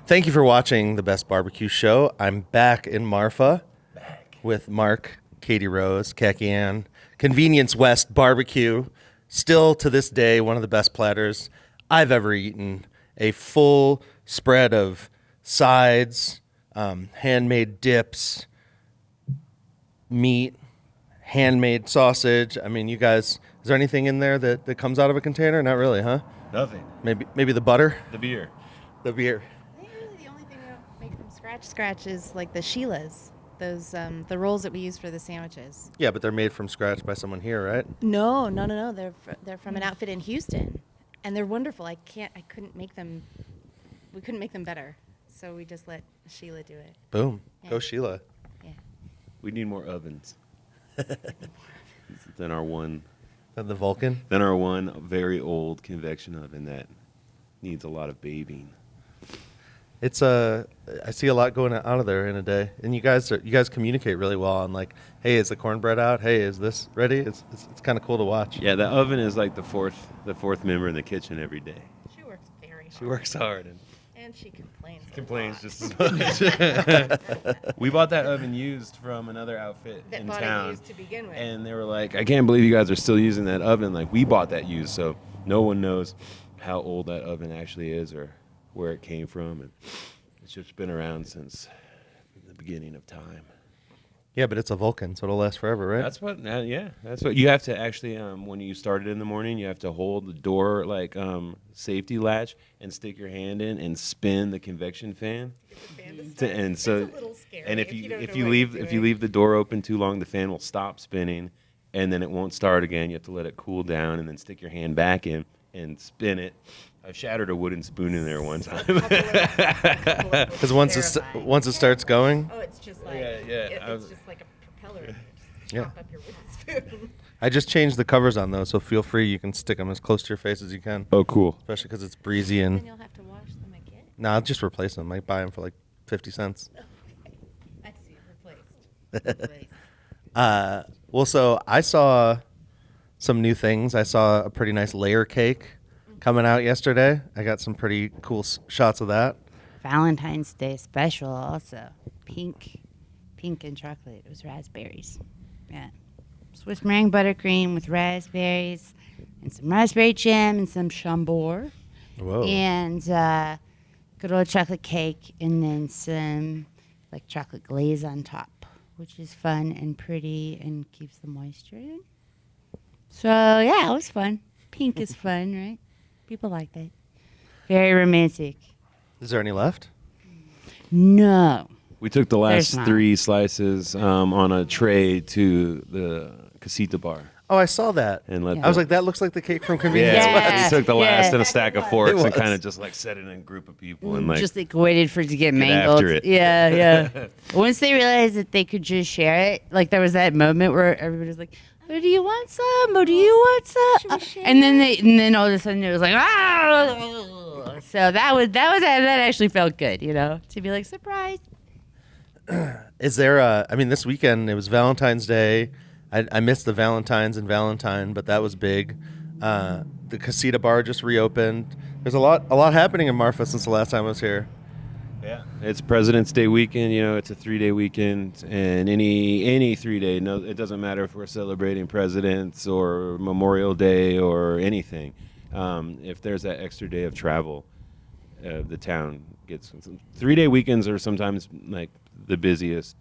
Thank you for watching the Best Barbecue Show. I'm back in Marfa with Mark, Katie Rose, Khaki Ann, Convenience West BBQ. Still to this day, one of the best platters I've ever eaten. A full spread of sides, handmade dips, meat, handmade sausage. I mean, you guys, is there anything in there that comes out of a container? Not really, huh? Nothing. Maybe the butter? The beer. The beer. The only thing we don't make from scratch is like the Sheilas, those the rolls that we use for the sandwiches. Yeah, but they're made from scratch by someone here, right? No. They're from an outfit in Houston, and they're wonderful. We couldn't make them better, so we just let Sheila do it. Boom. Yeah. Go Sheila. Yeah. We need more ovens than our one. And the Vulcan? Than our one very old convection oven that needs a lot of babying. It's I see a lot going out of there in a day, and you guys communicate really well on like, hey, is the cornbread out? Hey, is this ready? It's kind of cool to watch. Yeah, the oven is like the fourth member in the kitchen every day. She works very hard. She works hard and she complains. complains just as much. We bought that oven used from another outfit That in bought town, it used to begin with. and they were like, "I can't believe you guys are still using that oven. Like we bought that used, so no one knows how old that oven actually is or where it came from, and it's just been around since the beginning of time." Yeah, but it's a Vulcan, so it'll last forever, right? That's what you have to actually. When you start it in the morning, you have to hold the door like safety latch and stick your hand in and spin the convection fan. And so, it's a little scary and if you leave leave the door open too long, the fan will stop spinning, and then it won't start again. You have to let it cool down and then stick your hand back in and spin it. I've shattered a wooden spoon in there one time. Because once it starts going, it's just like it's just like a propeller. Just chop up your wooden spoon. I just changed the covers on those, so feel free. You can stick them as close to your face as you can. Oh, cool. Especially because it's breezy Then and. you'll have to wash them again. No, I'll just replace them. I buy them for like 50 cents. Okay. I see. Replaced. Well, so I saw some new things. I saw a pretty nice layer cake coming out yesterday. I got some pretty cool shots of that. Valentine's Day special also. Pink and chocolate. It was raspberries. Yeah. Swiss meringue buttercream with raspberries and some raspberry jam and some chambord. Whoa. And good old chocolate cake and then some like chocolate glaze on top, which is fun and pretty and keeps the moisture in. So yeah, it was fun. Pink is fun, right? People like that. Very romantic. Is there any left? No. We took the last There's not. 3 slices on a tray to the casita bar. Oh, I saw that. And let I was like, that looks like the cake from Convenience Yeah. West. We took the last and a stack of forks It and kind was. of just like set it in a group of people and like Just like waited for it to get Get mangled. after it. Yeah. Once they realized that they could just share it, like there was that moment where everybody was like, "Oh, do you want some? Or do you want some?" And then all of a sudden it was like, "Ah!" So that actually felt good, to be like surprise. Is there this weekend, it was Valentine's Day. I missed the Valentines and Valentine, but that was big. The Casita Bar just reopened. There's a lot happening in Marfa since the last time I was here. Yeah, it's President's Day weekend. It's a 3-day weekend, and any 3-day. No, it doesn't matter if we're celebrating presidents or Memorial Day or anything. If there's that extra day of travel, the town gets 3-day weekends are sometimes like the busiest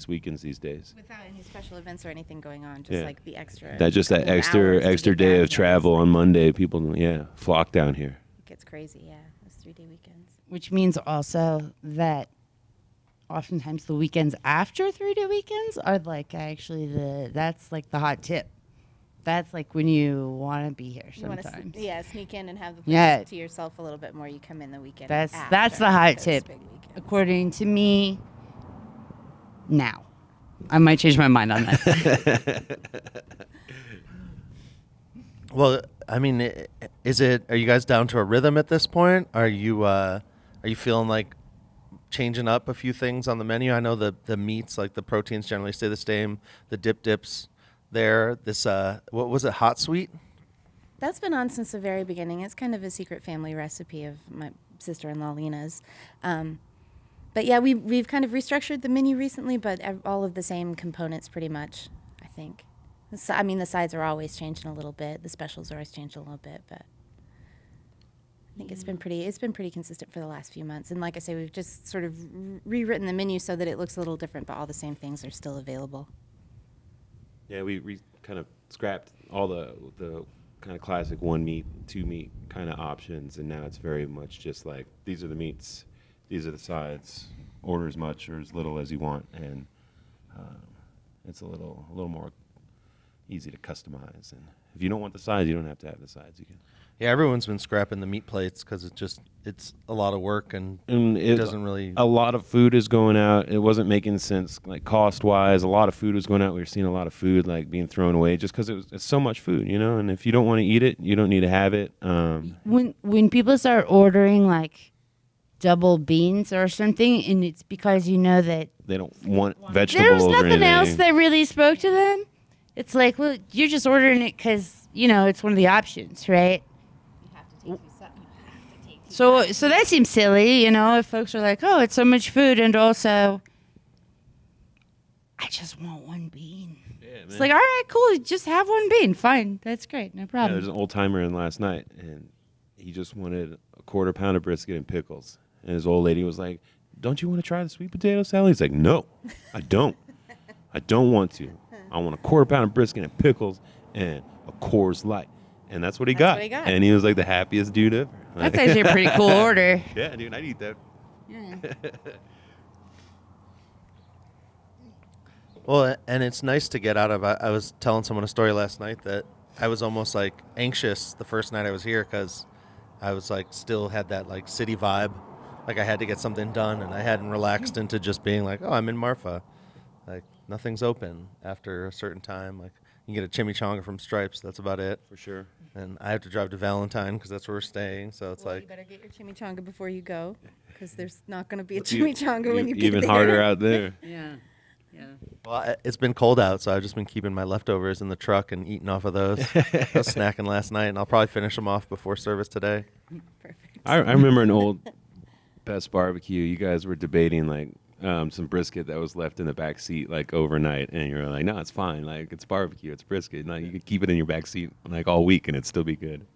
weekends these days. Without any special events or anything going on, just Yeah. like the extra. That couple hours to extra get day back, of travel on Monday. People flock down here. It gets crazy, yeah. Those 3-day weekends. Which means also that oftentimes the weekends after 3-day weekends are like actually that's like the hot tip. That's like when you want to be here You want sometimes. to sneak in and have the place Yeah. to yourself a little bit more. You come in the weekend. That's after the hot those tip. big weekends. According to me, now. I might change my mind on that. Well, I mean, are you guys down to a rhythm at this point? Are you feeling like changing up a few things on the menu? I know the meats, like the proteins generally stay the same. The dips there. This, what was it, hot sweet? That's been on since the very beginning. It's kind of a secret family recipe of my sister-in-law Lena's. But yeah, we've kind of restructured the menu recently, but all of the same components pretty much, I think. I mean, the sides are always changing a little bit. The specials are always changing a little bit, but I think it's been pretty consistent for the last few months. And like I say, we've just sort of rewritten the menu so that it looks a little different, but all the same things are still available. Yeah, we kind of scrapped all the kind of classic 1 meat, 2 meat kind of options, and now it's very much just like, these are the meats, these are the sides, order as much or as little as you want, and it's a little more easy to customize. And if you don't want the sides, you don't have to have the sides. You can. Yeah, everyone's been scrapping the meat plates because it's a lot of work and it doesn't really. A lot of food is going out. It wasn't making sense, like cost wise. A lot of food was going out. We were seeing a lot of food like being thrown away just because it's so much food, you know. And if you don't want to eat it, you don't need to have it. When people start ordering like double beans or something, and it's because you know that They don't want vegetables. there's or nothing anything. else that really spoke to them. It's like, well, you're just ordering it because it's one of the options, right? So that seems silly, if folks are like, oh, it's so much food, and also, I just want 1 bean. Yeah, It's man. like, all right, cool, just have 1 bean. Fine, that's great, no Yeah, problem. there's an old timer in last night, and he just wanted a 1/4 pound of brisket and pickles. And his old lady was like, "Don't you want to try the sweet potato salad?" He's like, "No, I don't. I don't want to. I want a 1/4 pound of brisket and pickles and a Coors Light." And that's what he got. what he got. And he was like the happiest dude ever. That's actually a pretty cool order. Yeah, dude, I'd eat that. Yeah. Well, and it's nice to get out of. I was telling someone a story last night that I was almost like anxious the first night I was here because I was like still had that like city vibe, like I had to get something done, and I hadn't relaxed into just being like, oh, I'm in Marfa, like nothing's open after a certain time. Like you can get a chimichanga from Stripes, that's about it. For sure. And I have to drive to Valentine because that's where we're staying. So it's Well, like you better get your chimichanga before you go, because there's not going to be a You- chimichanga when you get even there. harder out there. Yeah. Yeah. Well, it's been cold out, so I've just been keeping my leftovers in the truck and eating off of those. I was snacking last night, and I'll probably finish them off before service today. Perfect. I remember an old Best Barbecue. You guys were debating like some brisket that was left in the back seat like overnight, and you were like, "No, it's fine. Like it's barbecue. It's brisket. Like you could keep it in your back seat like all week, and it'd still be good."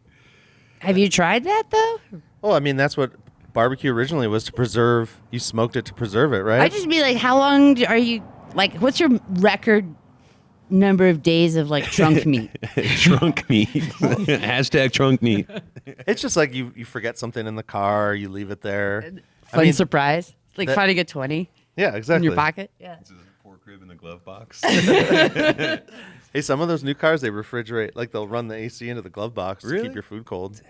Have you tried that though? Well, I mean, that's what barbecue originally was, to preserve. You smoked it to preserve it, right? I just be like, how long are you like? What's your record number of days of like trunk meat? Trunk meat. Hashtag trunk meat. It's just like you forget something in the car, you leave it there. Fun surprise. It's like that- finding a 20 Yeah, exactly. in your pocket. Yeah. This is a pork rib in the glove box. Hey, some of those new cars, they refrigerate, like they'll run the AC into the glove box to Really? keep your food cold.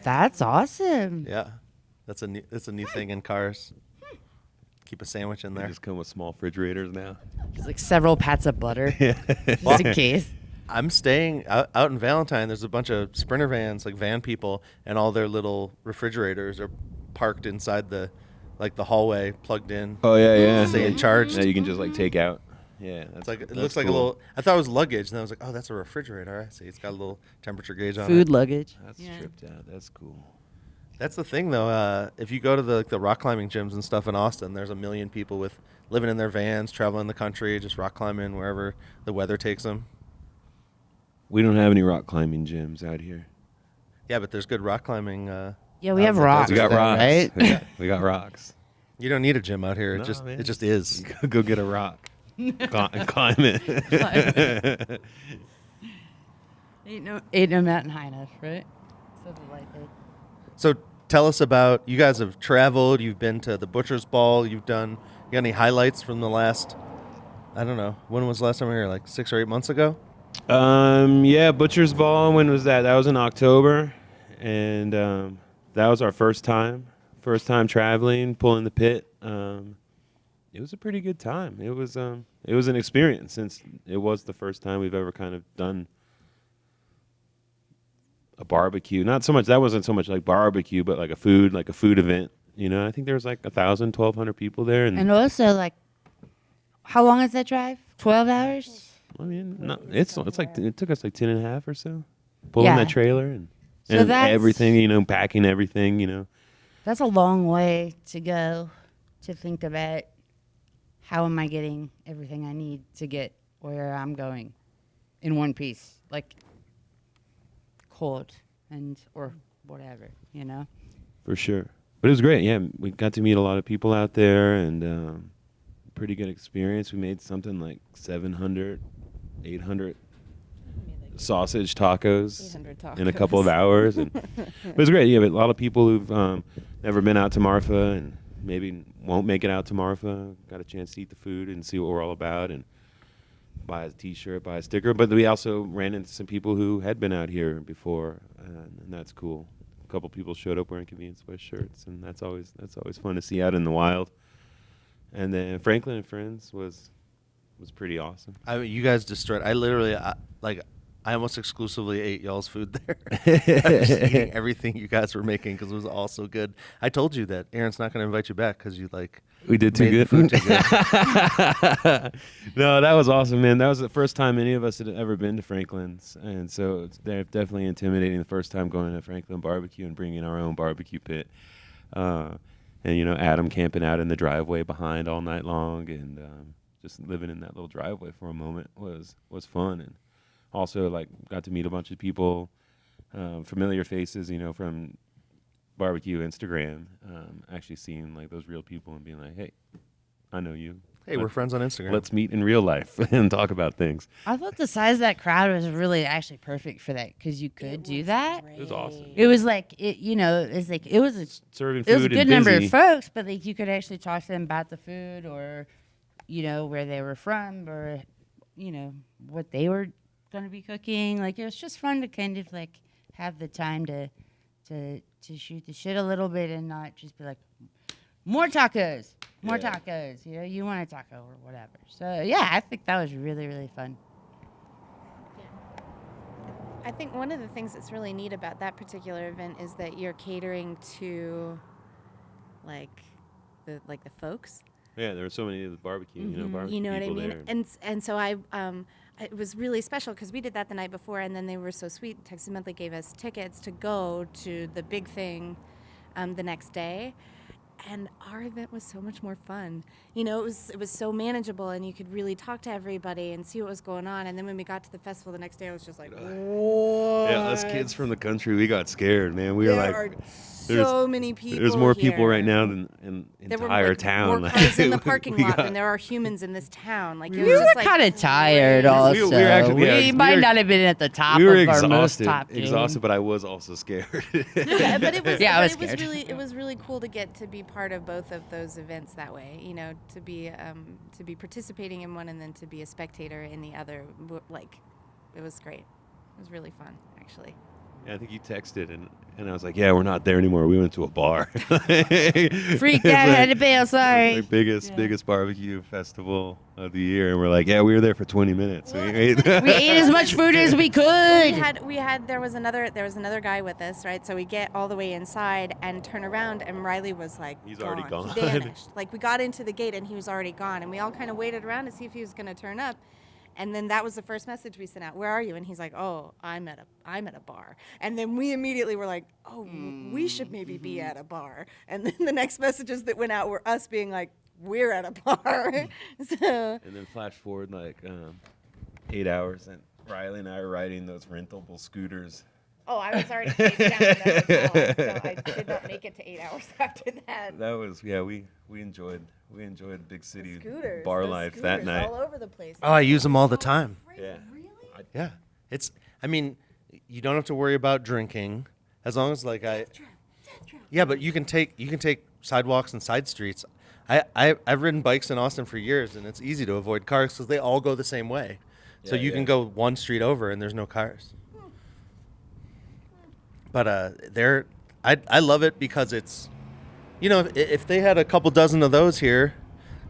That's awesome. Yeah, that's a new thing in cars. Keep a sandwich in They there. just come with small refrigerators now. Just like several pats of butter, just in case. I'm staying out in Valentine. There's a bunch of Sprinter vans, like van people, and all their little refrigerators are parked inside the hallway, plugged in. Oh yeah, yeah. Stay in charge. That you can just like take out. Yeah, that's It's like it that's looks like a cool. little. I thought it was luggage, and then I was like, oh, that's a refrigerator. I see. It's got a little temperature gauge on Food it. luggage. That's Yeah. tripped out. That's cool. That's the thing, though. If you go to the rock climbing gyms and stuff in Austin, there's a million people with living in their vans, traveling the country, just rock climbing wherever the weather takes them. We don't have any rock climbing gyms out here. Yeah, but there's good rock climbing. Yeah, we have outlets. rocks. We got there, rocks. right? We got rocks. You don't need a gym out here. No, It man. just is. Go get a rock. And climb it. Ain't no mountain high enough, right? Something like that. So tell us about, you guys have traveled. You've been to the Butcher's Ball. You got any highlights from the last? I don't know. When was the last time we were here? Like 6 or 8 months ago. Yeah, Butcher's Ball. When was that? That was in October, and that was our first time traveling, pulling the pit. It was a pretty good time. It was an experience since it was the first time we've ever kind of done a barbecue. Not so much that wasn't so much like barbecue, but like a food event. You know, I think there was like 1,000, 1,200 people there, And also, like, how long is that drive? 12 hours? I mean, no, it's like it took us like 10 and a half or so, pulling Yeah. that trailer and that's- everything, you know, packing everything, you know. That's a long way to go to think about how am I getting everything I need to get where I'm going in one piece, like cold or whatever, you know? For sure. But it was great. Yeah, we got to meet a lot of people out there, and pretty good experience. We made something like 700, 800 sausage tacos 800 tacos. in a couple of hours. And it was great. Yeah, but a lot of people who've never been out to Marfa and maybe won't make it out to Marfa got a chance to eat the food and see what we're all about and buy a T-shirt, buy a sticker. But we also ran into some people who had been out here before, and that's cool. A couple people showed up wearing Convenience West shirts, and that's always fun to see out in the wild. And then Franklin and Friends was pretty awesome. I mean, you guys destroyed. I literally, I almost exclusively ate y'all's food there. I was eating everything you guys were making because it was all so good. I told you that Aaron's not going to invite you back because you We did too made the good. food too good. No, that was awesome, man. That was the first time any of us had ever been to Franklin's, and so they're definitely intimidating. The first time going to Franklin Barbecue and bringing our own barbecue pit, and you know, Adam camping out in the driveway behind all night long, and just living in that little driveway for a moment was fun, and also like got to meet a bunch of people, familiar faces, you know, from barbecue Instagram, actually seeing like those real people and being like, hey, I know you. Hey, we're friends on Instagram. Let's meet in real life and talk about things. I thought the size of that crowd was really actually perfect for that because you could do that. It was awesome. It was like it was a Serving it was a food good and number busy. of folks, but like you could actually talk to them about the food or, you know, where they were from or, you know, what they were going to be cooking. Like it was just fun to kind of like have the time to shoot the shit a little bit and not just be like, more tacos. You know, you want a taco or whatever. So yeah, I think that was really, really fun. I think one of the things that's really neat about that particular event is that you're catering to, like, the folks. Yeah, there were so many of the barbecue, you know, barbecue You know what I people mean? there. And so it was really special because we did that the night before, and then they were so sweet. Texas Monthly gave us tickets to go to the big thing the next day. And our event was so much more fun. You know, it was so manageable, and you could really talk to everybody and see what was going on. And then when we got to the festival the next day, I was just like, what? Yeah, us kids from the country, we got scared, man. We were There like, are so many people. there's more people here. right now than in There were entire like, town. more cars in the We parking lot got- than there are humans in this town. Like it We was were just like kind of tired crazy. also. We were actually- yeah, we might were- not have been at the top we were of our most exhausted, top game. exhausted, but I was also scared. Yeah, but it was. Yeah, I but was it was scared. really. It was really cool to get to be part of both of those events that way. You know, to be participating in one and then to be a spectator in the other. Like, it was great. It was really fun, actually. Yeah, I think you texted, and I was like, yeah, we're not there anymore. We went to a bar. Freaked out, had to bail. Sorry. Our biggest barbecue festival of the year, and we're like, yeah, we were there for 20 minutes. Well, We ate- We ate as much food as we could. We had there was another guy with us, right? So we get all the way inside and turn around, and Riley was like, He's already gone. He vanished. Like we got into the gate and he was already gone, and we all kind of waited around to see if he was going to turn up. And then that was the first message we sent out. Where are you? And he's like, oh, I'm at a bar. And then we immediately were like, oh, we should maybe be at a bar. And then the next messages that went out were us being like, we're at a bar. So And then flash forward like 8 hours, and Riley and I are riding those rentable scooters. oh, I was already face down at the hotel, so I did not make it to 8 hours after that. That was we enjoyed big city Scooters, bar those life that scooters night. all over the place. Oh, I use them all the time. Yeah. Yeah, I mean, you don't have to worry about drinking as long as like Yeah, but you can take sidewalks and side streets. I've ridden bikes in Austin for years, and it's easy to avoid cars because they all go the same way. So Yeah, you can yeah. go one street over and there's no cars. But I love it because it's, if they had a couple dozen of those here,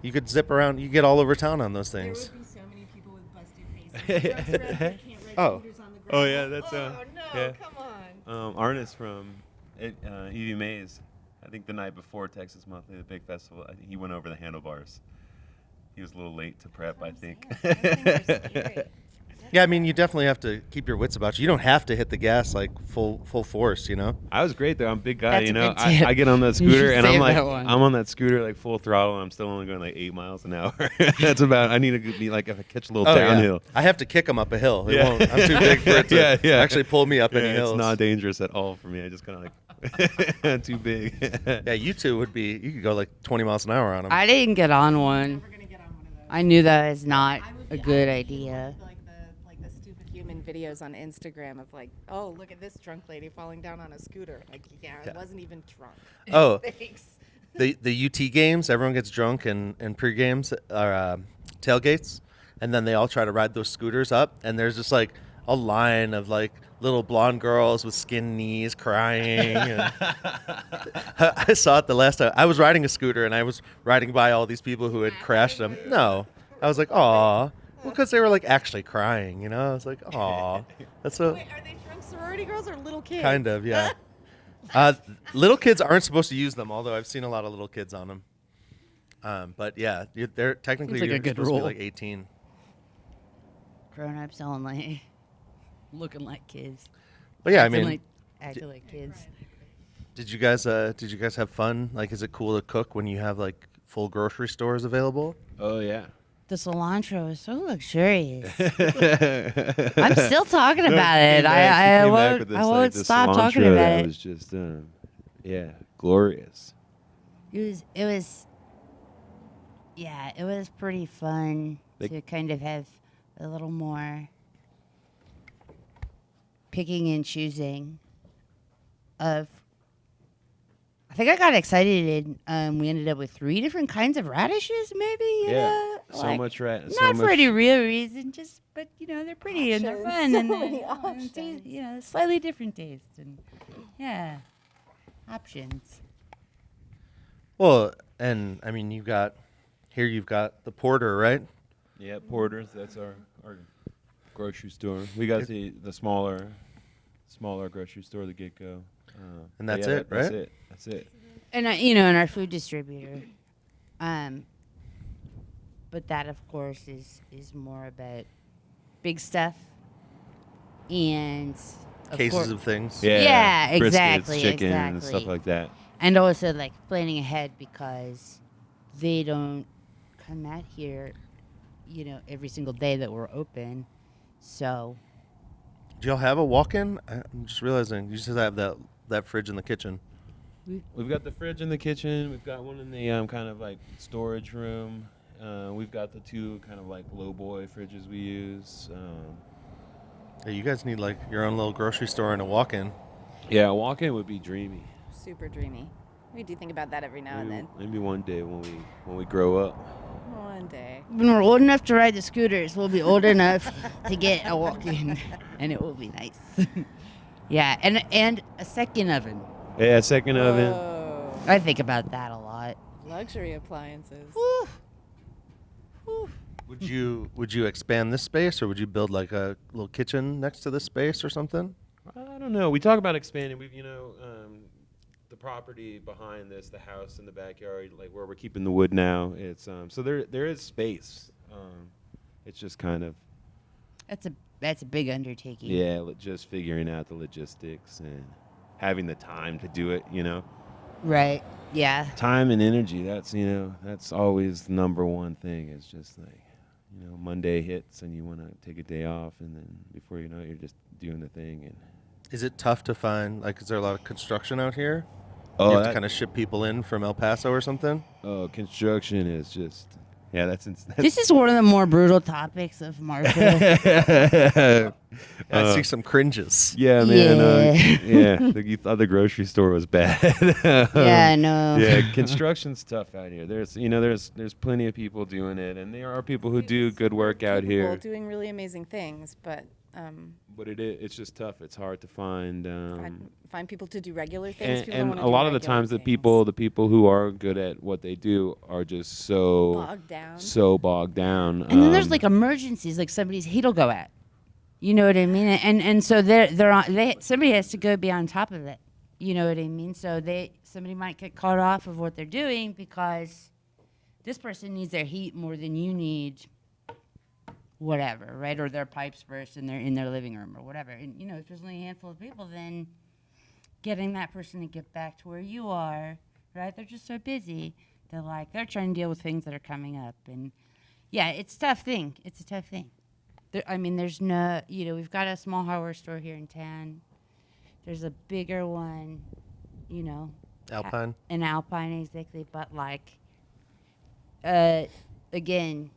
you could zip around. You get all over town on those things. There would be so many people with busted faces. Trucks wrecked, they can't ride Oh. scooters on the ground. Oh, yeah, that's, Oh, no, yeah. come on. Arnest from Evie Mays, I think the night before Texas Monthly, the big festival, I think he went over the handlebars. He was a little late to prep, I think. Those things are scary. Yeah, I mean, you definitely have to keep your wits about you. You don't have to hit the gas like full force, I was great though. I'm a big guy, That's a good I, tip. I get on that You scooter should and I'm save like, that one. I'm on that scooter like full throttle and I'm still only going like 8 miles an hour. That's about, I need to be like, if I catch a little Oh, yeah. downhill. I have to kick them up a hill. It Yeah. won't, I'm too big for it to Yeah. actually pull me up any Yeah, hills. it's not dangerous at all for me. I just kind of like, too big. Yeah, you two would be. You could go like 20 miles an hour on them. I didn't get on one. We're gonna get on one of those. I knew that was not I would a be- good I would be idea. Like the stupid human videos on Instagram of like, oh, look at this drunk lady falling down on a scooter. Like, yeah, I wasn't even drunk. Oh, Thanks. the UT games. Everyone gets drunk and pre-games or tailgates, and then they all try to ride those scooters up. And there's just like a line of like little blonde girls with skin knees crying. And I saw it the last time. I was riding a scooter and I was riding by all these people who had crashed them. No, I was like, aw. Well, because they were like actually crying, I was like, aw. That's so Wait, are they drunk sorority girls or little kids? kind of, yeah. Little kids aren't supposed to use them, although I've seen a lot of little kids on them. But yeah, they're technically Seems like a you're good supposed to be rule. like 18. Grown-ups only. Looking like kids. But yeah, I Acting mean, acting like kids. did you guys have fun? Like, is it cool to cook when you have like full grocery stores available? Oh, yeah. The cilantro is so luxurious. I'm still talking about it. I won't stop talking about That it. was just, glorious. It was pretty fun They- to kind of have a little more picking and choosing of. I think I got excited and we ended up with 3 different kinds of radishes, maybe. So much right. Not for any real reason, but they're pretty and they're Options. fun So and many they're, options. slightly different tastes and options. Well, and I mean, you've got the Porter, right? Yeah, Porter's. That's our grocery store. We got the smaller grocery store, the Get-Go. And but that's yeah, it, right? That's it. And and our food distributor, but that of course is more about big stuff and Cases of things. Yeah, briskets, exactly, chicken, exactly. stuff like that. and also like planning ahead because they don't come out here, every single day that we're open. So Do y'all have a walk-in? I'm just realizing you just have that fridge in the kitchen. We've got the fridge in the kitchen. We've got one in the kind of like storage room. We've got the 2 kind of like low boy fridges we use. Hey, you guys need like your own little grocery store and a walk-in. Yeah, a walk-in would be dreamy. Super dreamy. We do think about that every now and then. Maybe one day when we grow up. One day. when we're old enough to ride the scooters, we'll be old enough to get a walk-in, and it will be nice. Yeah, and a second oven. Yeah, second oven. Whoa. I think about that a lot. Luxury appliances. Whew. Whew. Would you expand this space, or would you build like a little kitchen next to this space or something? I don't know. We talk about expanding. We've, the property behind this, the house in the backyard, like where we're keeping the wood now. It's so there is space. It's just kind of That's a big undertaking. just figuring out the logistics and having the time to do it. Right. Yeah. Time and energy. That's always the number one thing. It's just like, Monday hits and you want to take a day off, and then before you know it, you're just doing the thing. And Is it tough to find, like, is there a lot of construction out here? Oh, You have to kind of ship people in from El Paso or something? construction is just Yeah, that's This is one of the more brutal topics of Marfa. I see some cringes. Yeah, man. Yeah. You thought the grocery store was bad. Yeah, I know. Yeah, construction's tough out here. There's plenty of people doing it, and there are people who do good work out Capable, here. doing really amazing things, but But it's just tough. It's hard to find. find people to do regular things. People don't And wanna a do lot of the regular times, the things. people who are good at what they do are just so Bogged down. And then there's like emergencies, like somebody's heat will go out. You know what I mean? And so somebody has to go be on top of it. You know what I mean? So somebody might get caught off of what they're doing because this person needs their heat more than you need whatever, right? Or their pipes burst and they're in their living room or whatever. And you know, if there's only a handful of people, then getting that person to get back to where you are, right? They're just so busy. They're trying to deal with things that are coming up. And yeah, it's a tough thing. It's a tough thing. There's no, we've got a small hardware store here in town. There's a bigger one, Alpine. in Alpine, exactly. But again,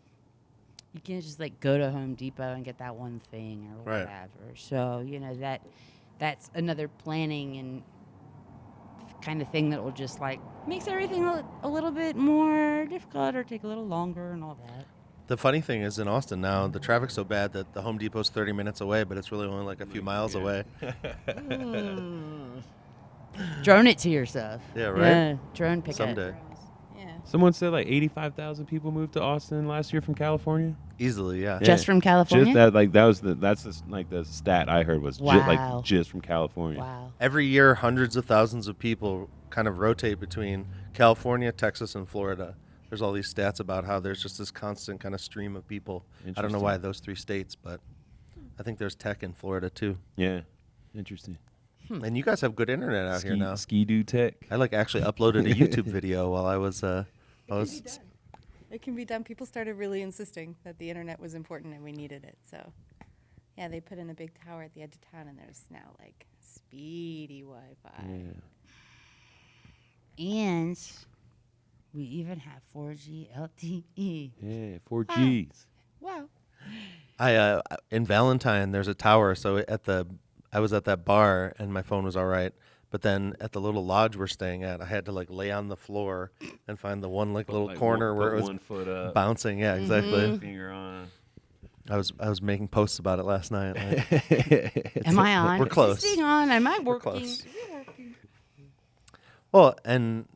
you can't just go to Home Depot and get that one thing or Right. whatever. So that's another planning and kind of thing that will just makes everything a little bit more difficult or take a little longer and all that. The funny thing is in Austin now, the traffic's so bad that the Home Depot's 30 minutes away, but it's really only a few miles away. Drone it to yourself. Yeah, right? Yeah, drone pick Someday. Yeah. Someone said 85,000 people moved to Austin last year from California. Easily, yeah. Just from California? That's the stat I heard was Wow. just from California. Wow. Every year, hundreds of thousands of people kind of rotate between California, Texas, and Florida. There's all these stats about how there's just this constant kind of stream of people. I don't know Interesting. why those three states, but I think there's tech in Florida too. Yeah, interesting. And you guys have good internet out here now. Ski-Doo tech. I actually uploaded a YouTube video while I was It can be done. People started really insisting that the internet was important and we needed it. So, yeah, they put in a big tower at the edge of town, and there's now speedy Wi-Fi. Yeah. And we even have 4G LTE. Yeah, 4Gs. Wow. I in Valentine there's a tower, so I was at that bar and my phone was all right, but then at the little lodge we're staying at, I had to lay on the floor and find the one little corner where it was 1 foot up. bouncing. Yeah, exactly. Finger on. I was making posts about it last night. Am I on? We're close. Is this thing on? Am I We're working? close. Well, and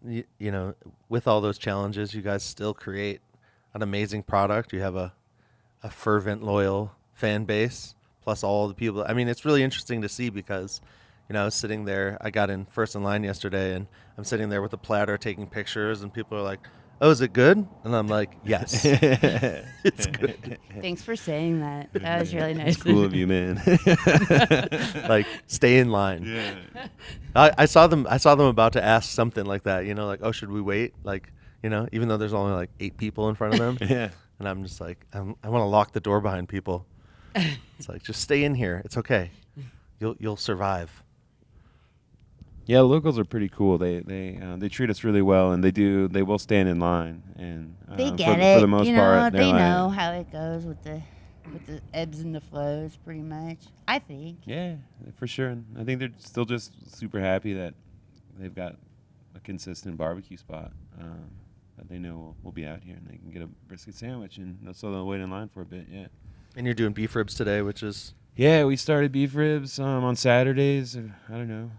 with all those challenges, you guys still create an amazing product. You have a fervent, loyal fan base, plus all the people. I mean, it's really interesting to see because, I was sitting there. I got in first in line yesterday, and I'm sitting there with a platter taking pictures, and people are like, "Oh, is it good?" And I'm like, "Yes, it's good." Thanks for saying that. That was really nice. It's cool of you, man. Stay in line. Yeah. I saw them about to ask something like that. "Oh, should we wait?" Even though there's only 8 people in front of them. Yeah. And I'm just I want to lock the door behind people. It's just stay in here. It's okay. You'll survive. Yeah, locals are pretty cool. They treat us really well, and they will stand in line. And They for get it. the most part, they know how it goes with the ebbs and the flows, pretty much. I think. Yeah, for sure. And I think they're still just super happy that they've got a consistent barbecue spot that they know will be out here, and they can get a brisket sandwich, and they'll wait in line for a bit. Yeah. And you're doing beef ribs today, which is Yeah, we started beef ribs on Saturdays. I don't know,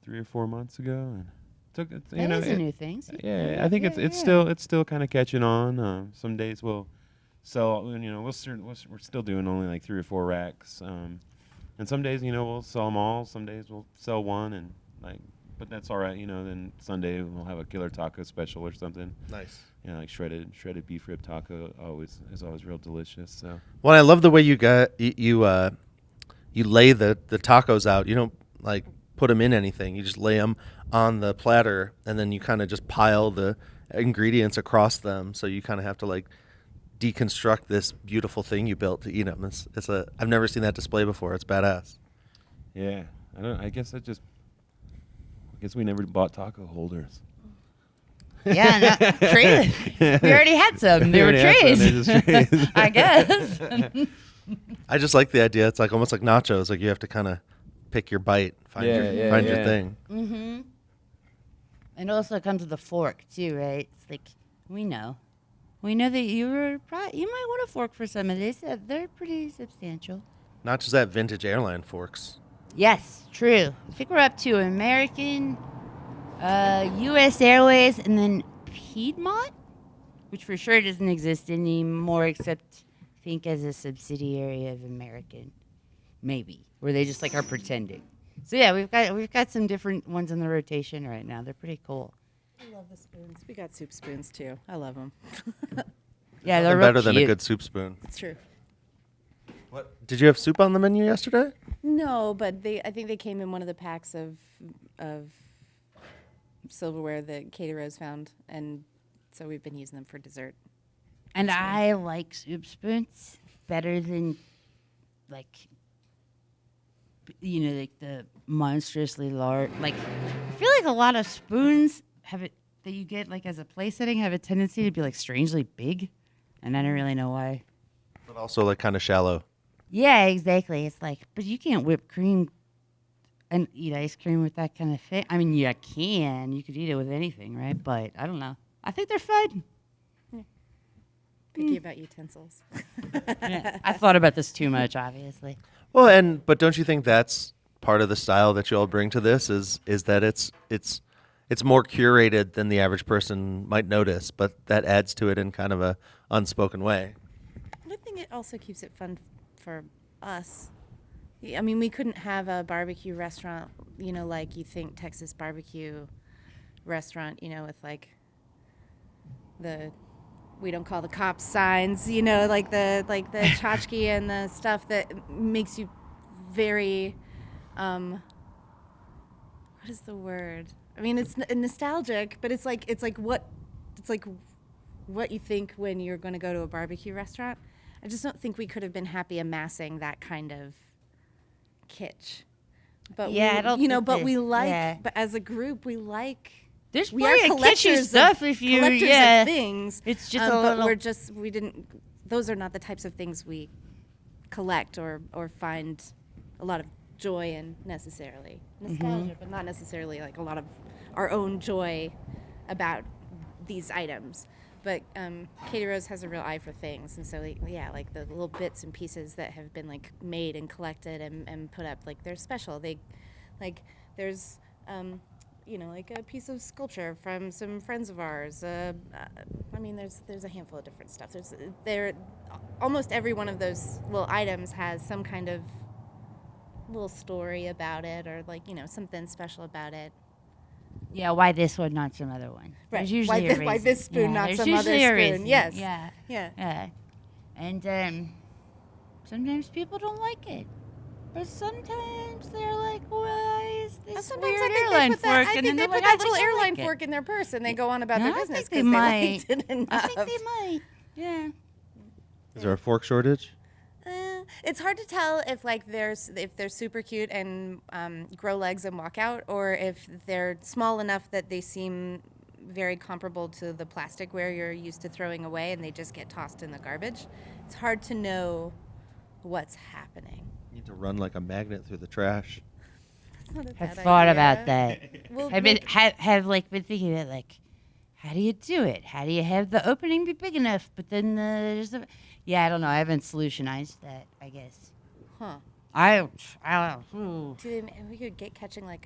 3 or 4 months ago, and took it. That is a new thing. Yeah, I think it's still kind of catching on. Some days we'll sell. We're still doing only 3 or 4 racks. And some days we'll sell them all. Some days we'll sell one, and but that's all right. Then Sunday we'll have a killer taco special or something. nice. Shredded beef rib taco is always real delicious. So Well, I love the way you lay the tacos out. You don't put them in anything. You just lay them on the platter, and then you kind of just pile the ingredients across them. So you kind of have to deconstruct this beautiful thing you built to eat them. I've never seen that display before. It's badass. yeah, I guess we never bought taco holders. Yeah, no, trays. We already had some. They were already had trays. some, they're just trays. I guess. I just like the idea. It's like almost like nachos. Like you have to kind of pick your bite, find your thing. Mm-hmm. And also it comes with a fork too, right? It's like we know that you might want a fork for some of these. They're pretty substantial. Not just that vintage airline forks. Yes, true. I think we're up to American, U.S. Airways, and then Piedmont, which for sure doesn't exist anymore, except I think as a subsidiary of American, maybe, where they just like are pretending. So yeah, we've got some different ones in the rotation right now. They're pretty cool. I love the spoons. We got soup spoons too. I love them. Yeah, they're Nothing real better than a cute. good soup spoon. It's true. What did you have soup on the menu yesterday? No, but I think they came in one of the packs of silverware that Katie Rose found, and so we've been using them for dessert. And I like soup spoons better than, like, like the monstrously large. Like, I feel like a lot of spoons that you get like as a place setting have a tendency to be like strangely big, and I don't really know why. But also like kind of shallow. Yeah, exactly. It's like, but you can't whip cream and eat ice cream with that kind of thing. I mean, you can. You could eat it with anything, right? But I don't know. I think they're fun. Picky about utensils. Yeah, I thought about this too much, obviously. Well, but don't you think that's part of the style that you all bring to this is that it's more curated than the average person might notice, but that adds to it in kind of a unspoken way. I think it also keeps it fun for us. I mean, we couldn't have a barbecue restaurant, like you think Texas barbecue restaurant, with like we don't call the cops signs, like the tchotchke and the stuff that makes you very, what is the word? I mean, it's nostalgic, but it's like what you think when you're going to go to a barbecue restaurant. I just don't think we could have been happy amassing that kind of kitsch. But Yeah, I don't think but that- we like, yeah. but as a group, we like. There's We plenty are of kitschy collectors stuff of, if you, collectors yeah. of things. It's just a but little. we didn't. Those are not the types of things we collect or find a lot of joy in necessarily. Nostalgia, but not necessarily like a lot of our own joy about these items. But Katie Rose has a real eye for things, and so like the little bits and pieces that have been like made and collected and put up, like they're special. There's like a piece of sculpture from some friends of ours. I mean, there's a handful of different stuff. Almost every one of those little items has some kind of little story about it, or something special about it. Yeah, why this one, not some other one? Right. There's usually Why this spoon, not there's some other usually a spoon? reason. Yes. Yeah. Yeah. And sometimes people don't like it. But sometimes they're like, why is this Sometimes weird I think airline they put fork? that, I and think then they they're put like, that I little think I airline like it. fork in their purse and they go on about No, their I business think they because they might. liked it enough. I think they might. Yeah. Is there a fork shortage? It's hard to tell if they're super cute and grow legs and walk out, or if they're small enough that they seem very comparable to the plasticware you're used to throwing away and they just get tossed in the garbage. It's hard to know what's happening. You need to run like a magnet through the trash. That's not a I've bad thought idea. about that. We'll I've been make- have been thinking about how do you do it? How do you have the opening be big enough? But then I don't know. I haven't solutionized that, I guess. Huh. We could get catching do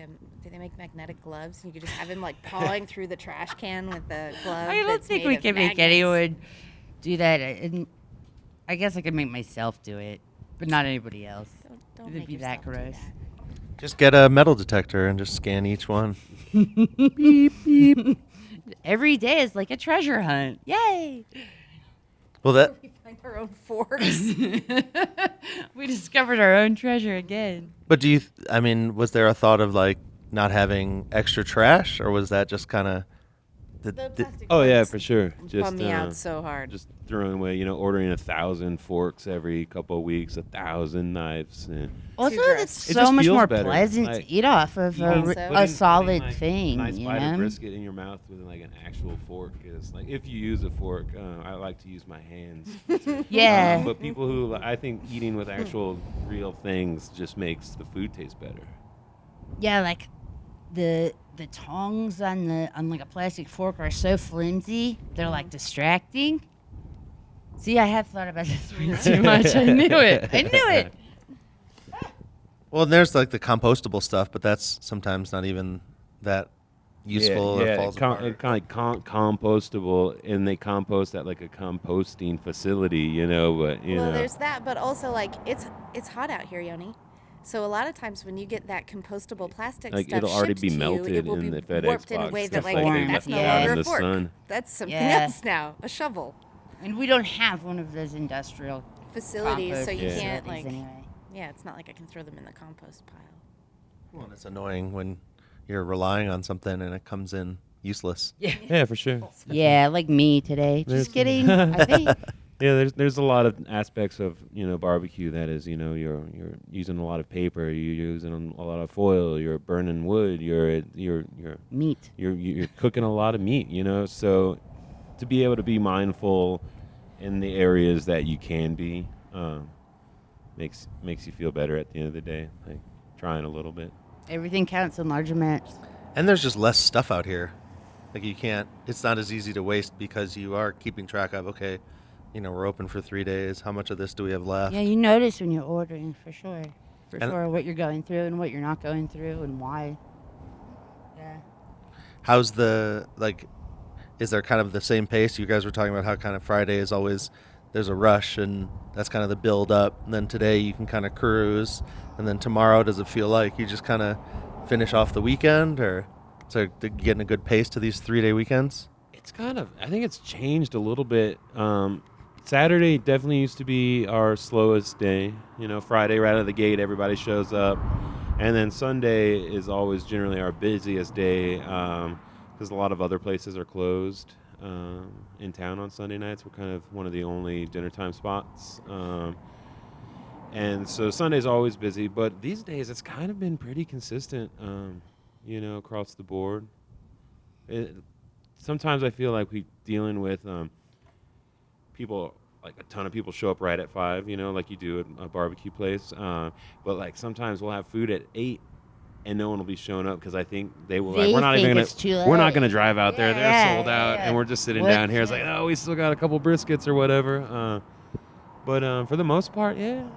they make magnetic gloves? You could just have him pawing through the trash can with the glove. I don't that's think made we of can make magnets. anyone do that. And I guess I could make myself do it, but not anybody else. Don't It'd make be that yourself do gross. that. Just get a metal detector and just scan each one. Every day is like a treasure hunt. Yay! Well, that We find our own forks. We discovered our own treasure again. But was there a thought of not having extra trash, or was that just kind of The, The the- plastic Oh yeah, ones for sure. bum me out so hard. Just throwing away, ordering 1,000 forks every couple of weeks, 1,000 knives. And Also, gross. it's It so just much feels more better, pleasant like, to eat off of Also- a putting, solid like, thing, a nice you bite of know? brisket in your mouth with like an actual fork is like, if you use a fork, I like to use my hands. Yeah. But people who, I think eating with actual real things just makes the food taste better. Yeah, like the tongs on like a plastic fork are so flimsy, they're like distracting. See, I have thought about this one too much. I knew it. I knew it. well, and there's like the compostable stuff, but that's sometimes not even that useful. Yeah, Or falls apart. It kind of like compostable, and they compost at like a composting facility, But Well, there's that, but also like it's hot out here, Yoni. So a lot of times when you get that compostable plastic like stuff it'll already shipped be to you, melted it will in be the FedEx warped in a box, way that just like like they that's left no it out longer in a the fork. sun. That's something Yeah. else now. A shovel. And we don't have one of those industrial Facilities, so you Yeah. can't facilities like. anyway. Yeah, it's not like I can throw them in the compost pile. Well, and it's annoying when you're relying on something and it comes in useless. Yeah, for sure. Yeah, like me today. There's- Just kidding. I think. Yeah, there's a lot of aspects of barbecue that is you're using a lot of paper, you're using a lot of foil, you're burning wood, you're Meat. you're cooking a lot of meat, So to be able to be mindful in the areas that you can be makes you feel better at the end of the day. Like trying a little bit. Everything counts in large amounts. And there's just less stuff out here. Like you can't. It's not as easy to waste because you are keeping track of. Okay, we're open for 3 days. How much of this do we have left? Yeah, you notice when you're ordering for sure. For And- sure what you're going through and what you're not going through and why. Yeah. How's is there kind of the same pace? You guys were talking about how kind of Friday is always, there's a rush and that's kind of the build up. And then today you can kind of cruise. And then tomorrow, does it feel like you just kind of finish off the weekend, or so getting a good pace to these 3-day weekends? It's I think it's changed a little bit. Saturday definitely used to be our slowest day. Friday right out of the gate, everybody shows up. And then Sunday is always generally our busiest day because a lot of other places are closed in town on Sunday nights. We're kind of one of the only dinner time spots. And so Sunday's always busy. But these days, it's kind of been pretty consistent, across the board. Sometimes I feel like we're dealing with people, like a ton of people show up right at 5, like you do at a barbecue place. But like sometimes we'll have food at 8 and no one will be showing up because I think they will. They We're not even think gonna. it's too We're not late. gonna drive out there. They're Yeah, sold out, yeah. and we're just sitting What- down here. It's like, yeah. oh, we still got a couple briskets or whatever. But for the most part, yeah,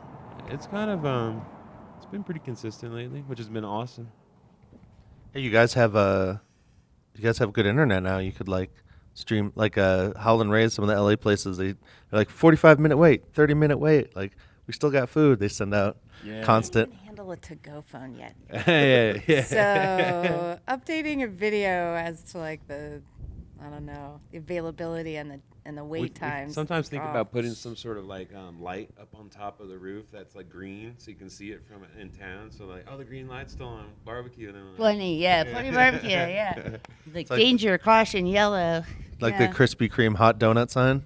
it's kind of it's been pretty consistent lately, which has been awesome. Hey, you guys have good internet now. You could stream Howlin' Rays, some of the LA places. They're like 45-minute wait, 30-minute wait. Like we still got food. They send out constant. I can't handle a to-go phone yet. yeah. So updating a video as to like the availability and the wait We times. sometimes think Oh. about putting some sort of light up on top of the roof that's like green, so you can see it from in town. So like, oh, the green light's still on barbecue. And then Plenty barbecue, yeah. Like like- danger, caution, yellow. Like Yeah. the Krispy Kreme hot donut sign.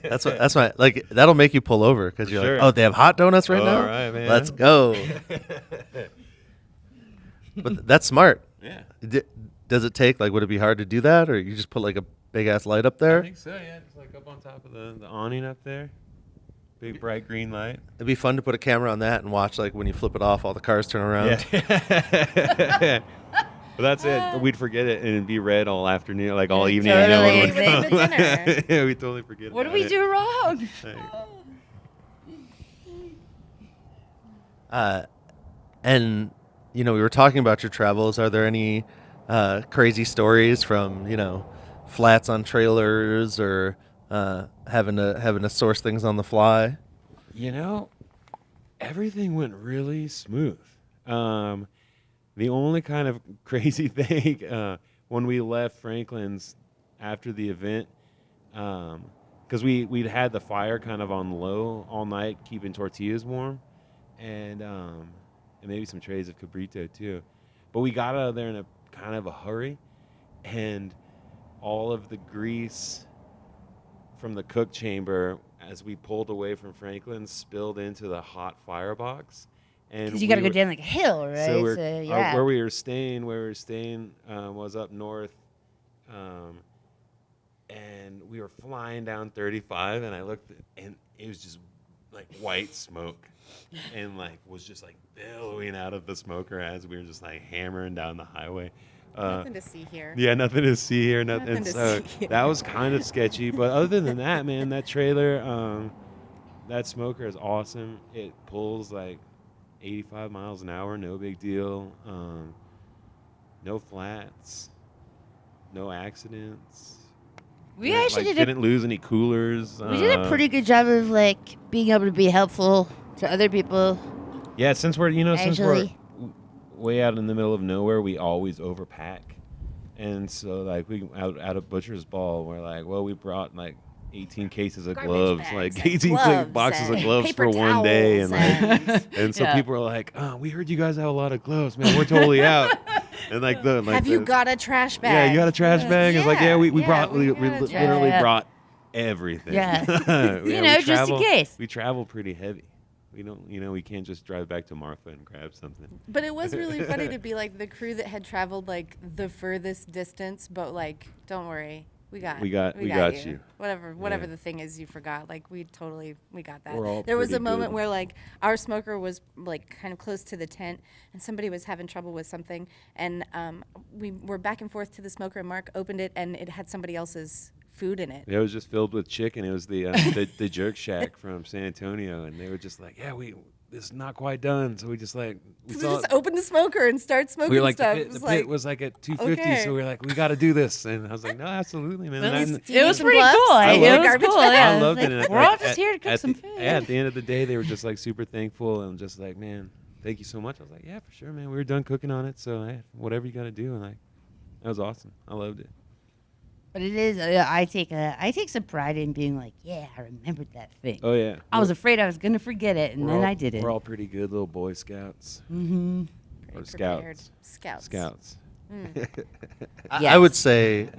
That's my that'll make you pull over because you're sure. like, oh, they have hot donuts right now. All right, man. Let's go. But that's smart. Yeah. Does it take would it be hard to do that, or you just put a big ass light up I there? think so, yeah. Just like up on top of the awning up there. Big bright green light. It'd be fun to put a camera on that and watch when you flip it off, all the cars turn around. Yeah. But that's it. We'd forget it and it'd be red all afternoon, like all evening. Totally. No one would Wait for come. dinner. Yeah, we totally forget. What did about we it. do wrong? Like, And we were talking about your travels. Are there any crazy stories from flats on trailers or having to source things on the fly? everything went really smooth. The only kind of crazy thing when we left Franklin's after the event, because we'd had the fire kind of on low all night, keeping tortillas warm, and maybe some trays of cabrito too. But we got out of there in a kind of a hurry, and all of the grease from the cook chamber as we pulled away from Franklin spilled into the hot firebox. And Because you got to go down like a hill, right? So yeah. where we were staying was up north, and we were flying down 35, and I looked, and it was just like white smoke, and like was just like billowing out of the smoker as we were just like hammering down the highway. Nothing to see here. Yeah, nothing to see here. Nothing to So see here. that was kind of sketchy, but other than that, man, that trailer, that smoker is awesome. It pulls like 85 miles an hour, no big deal. No flats, no accidents. We actually didn't lose any coolers. We did a pretty good job of like being able to be helpful to other people. Yeah, since we're Actually. way out in the middle of nowhere, we always overpack, and so like we out of Butcher's Ball, we're like, well, we brought like 18 cases of Garbage gloves, bags like and 18 gloves boxes of and gloves paper for one day, and towels like, and so Yeah. people are like, oh, we heard you guys have a lot of gloves, man. We're totally out. And like Have you got a trash bag? Yeah, you got a trash bag. It's like, yeah, we yeah, brought we we got a trash literally bag. brought everything. Yeah. We Just in case. We travel pretty heavy. We don't, we can't just drive back to Marfa and grab something. But it was really funny to be like the crew that had traveled like the furthest distance, but like, don't worry, we got you. Whatever the thing is you forgot. Like we got that. We're all There was a pretty moment good. where like our smoker was like kind of close to the tent, and somebody was having trouble with something, and we were back and forth to the smoker, and Mark opened it, and it had somebody else's food in it. It was just filled with chicken. It was the the Jerk Shack from San Antonio, and they were just like, yeah, this is not quite done. So we just like we So saw we just opened the smoker and started smoking we were like stuff. the It pit, was was like at 250, okay. so we were like, we got to do this, and I was like, no, absolutely, man. Well, And it's- I- it was some pretty gloves, cool. I It love was garbage cool. bags. Yeah. I It was loved like, it. And we're all just here to cook some food. At the end of the day, they were just like super thankful and just like, man, thank you so much. I was like, yeah, for sure, man. We were done cooking on it, so hey, whatever you got to do, and like, that was awesome. I loved it. But it is. I take some pride in being like, yeah, I remembered that thing. Oh yeah, I was afraid I was gonna forget it, and We're then all- I did it. We're all pretty good little Boy Scouts Mm-hmm. or prepared. Scouts. Scouts. I would say,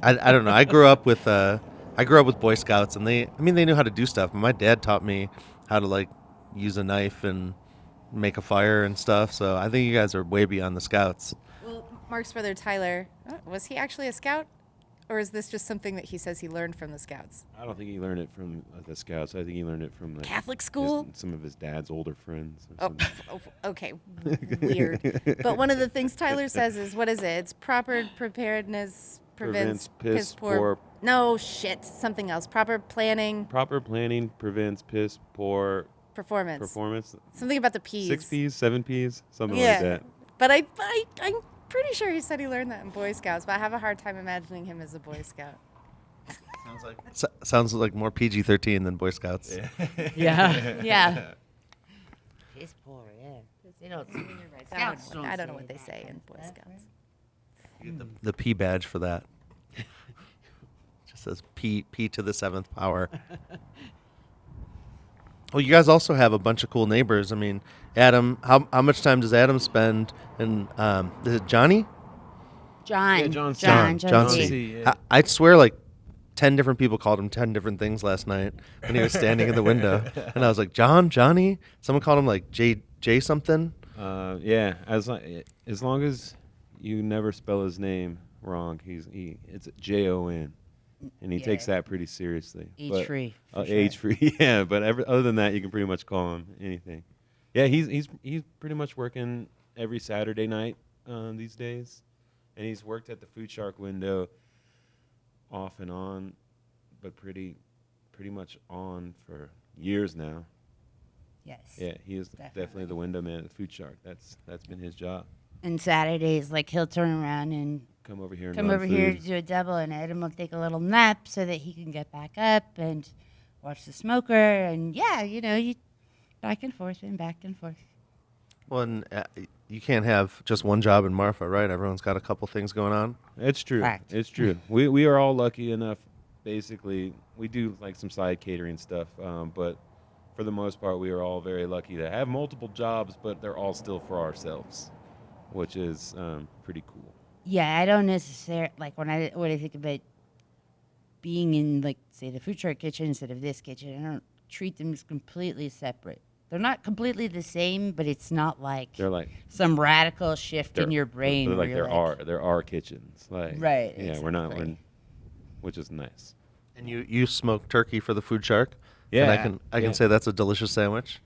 I don't know. I grew up with Boy Scouts, and they knew how to do stuff. My dad taught me how to like use a knife and make a fire and stuff. So I think you guys are way beyond the Scouts. Well, Mark's brother Tyler, was he actually a scout? Or is this just something that he says he learned from the scouts? I don't think he learned it from the Scouts. I think he learned it from like, Catholic school? some of his dad's older friends. Or Oh, something. okay. Weird. But one of the things Tyler says is, what is it? It's proper preparedness prevents Prevents piss poor. No, shit. Something else. Proper planning, Proper planning prevents piss poor performance. performance. Something about the P's. 6 P's, 7 P's, something Yeah. like that. But I'm pretty sure he said he learned that in Boy Scouts, but I have a hard time imagining him as a Boy Scout. Sounds like more PG-13 than Boy Scouts. Yeah. Yeah. Piss poor. Yeah. They don't. I don't know what they say in Boy Scouts. The P badge for that. Just says P to the 7th power. Well, you guys also have a bunch of cool neighbors. I mean, Adam, how much time does Adam spend in, is it Johnny? John. Yeah, John C. John C. C. Yeah. I swear like 10 different people called him 10 different things last night when he was standing in the window. And I was like, Johnny? Someone called him like J something. Yeah, as long as you never spell his name wrong, it's Jon, and he takes Yeah. that pretty seriously. Age-free, for sure. Age-free, yeah. But other than that, you can pretty much call him anything. Yeah, he's pretty much working every Saturday night these days, and he's worked at the Food Shark window off and on, but pretty much on for years now. Yes. Yeah, he is definitely the window man at the Food Shark. That's been his job. And Saturdays, like he'll turn around and Come over here and come run over here to food. do a double, and Adam will take a little nap so that he can get back up and watch the smoker, and you back and forth and back and forth. Well, and you can't have just one job in Marfa, right? Everyone's got a couple things going on. It's true. Correct. It's true. We are all lucky enough. Basically, we do like some side catering stuff, but for the most part, we are all very lucky to have multiple jobs, but they're all still for ourselves, which is pretty cool. Yeah, I don't necessarily like when I think about being in like say the food truck kitchen instead of this kitchen. I don't treat them as completely separate. They're not completely the same, but it's not like They're like some radical shift in your brain. They're where like you're there are kitchens. Like Right, Yeah, we're not. exactly. Which is nice. And you smoke turkey for the food shark? Yeah, And I can yeah. say that's a delicious sandwich.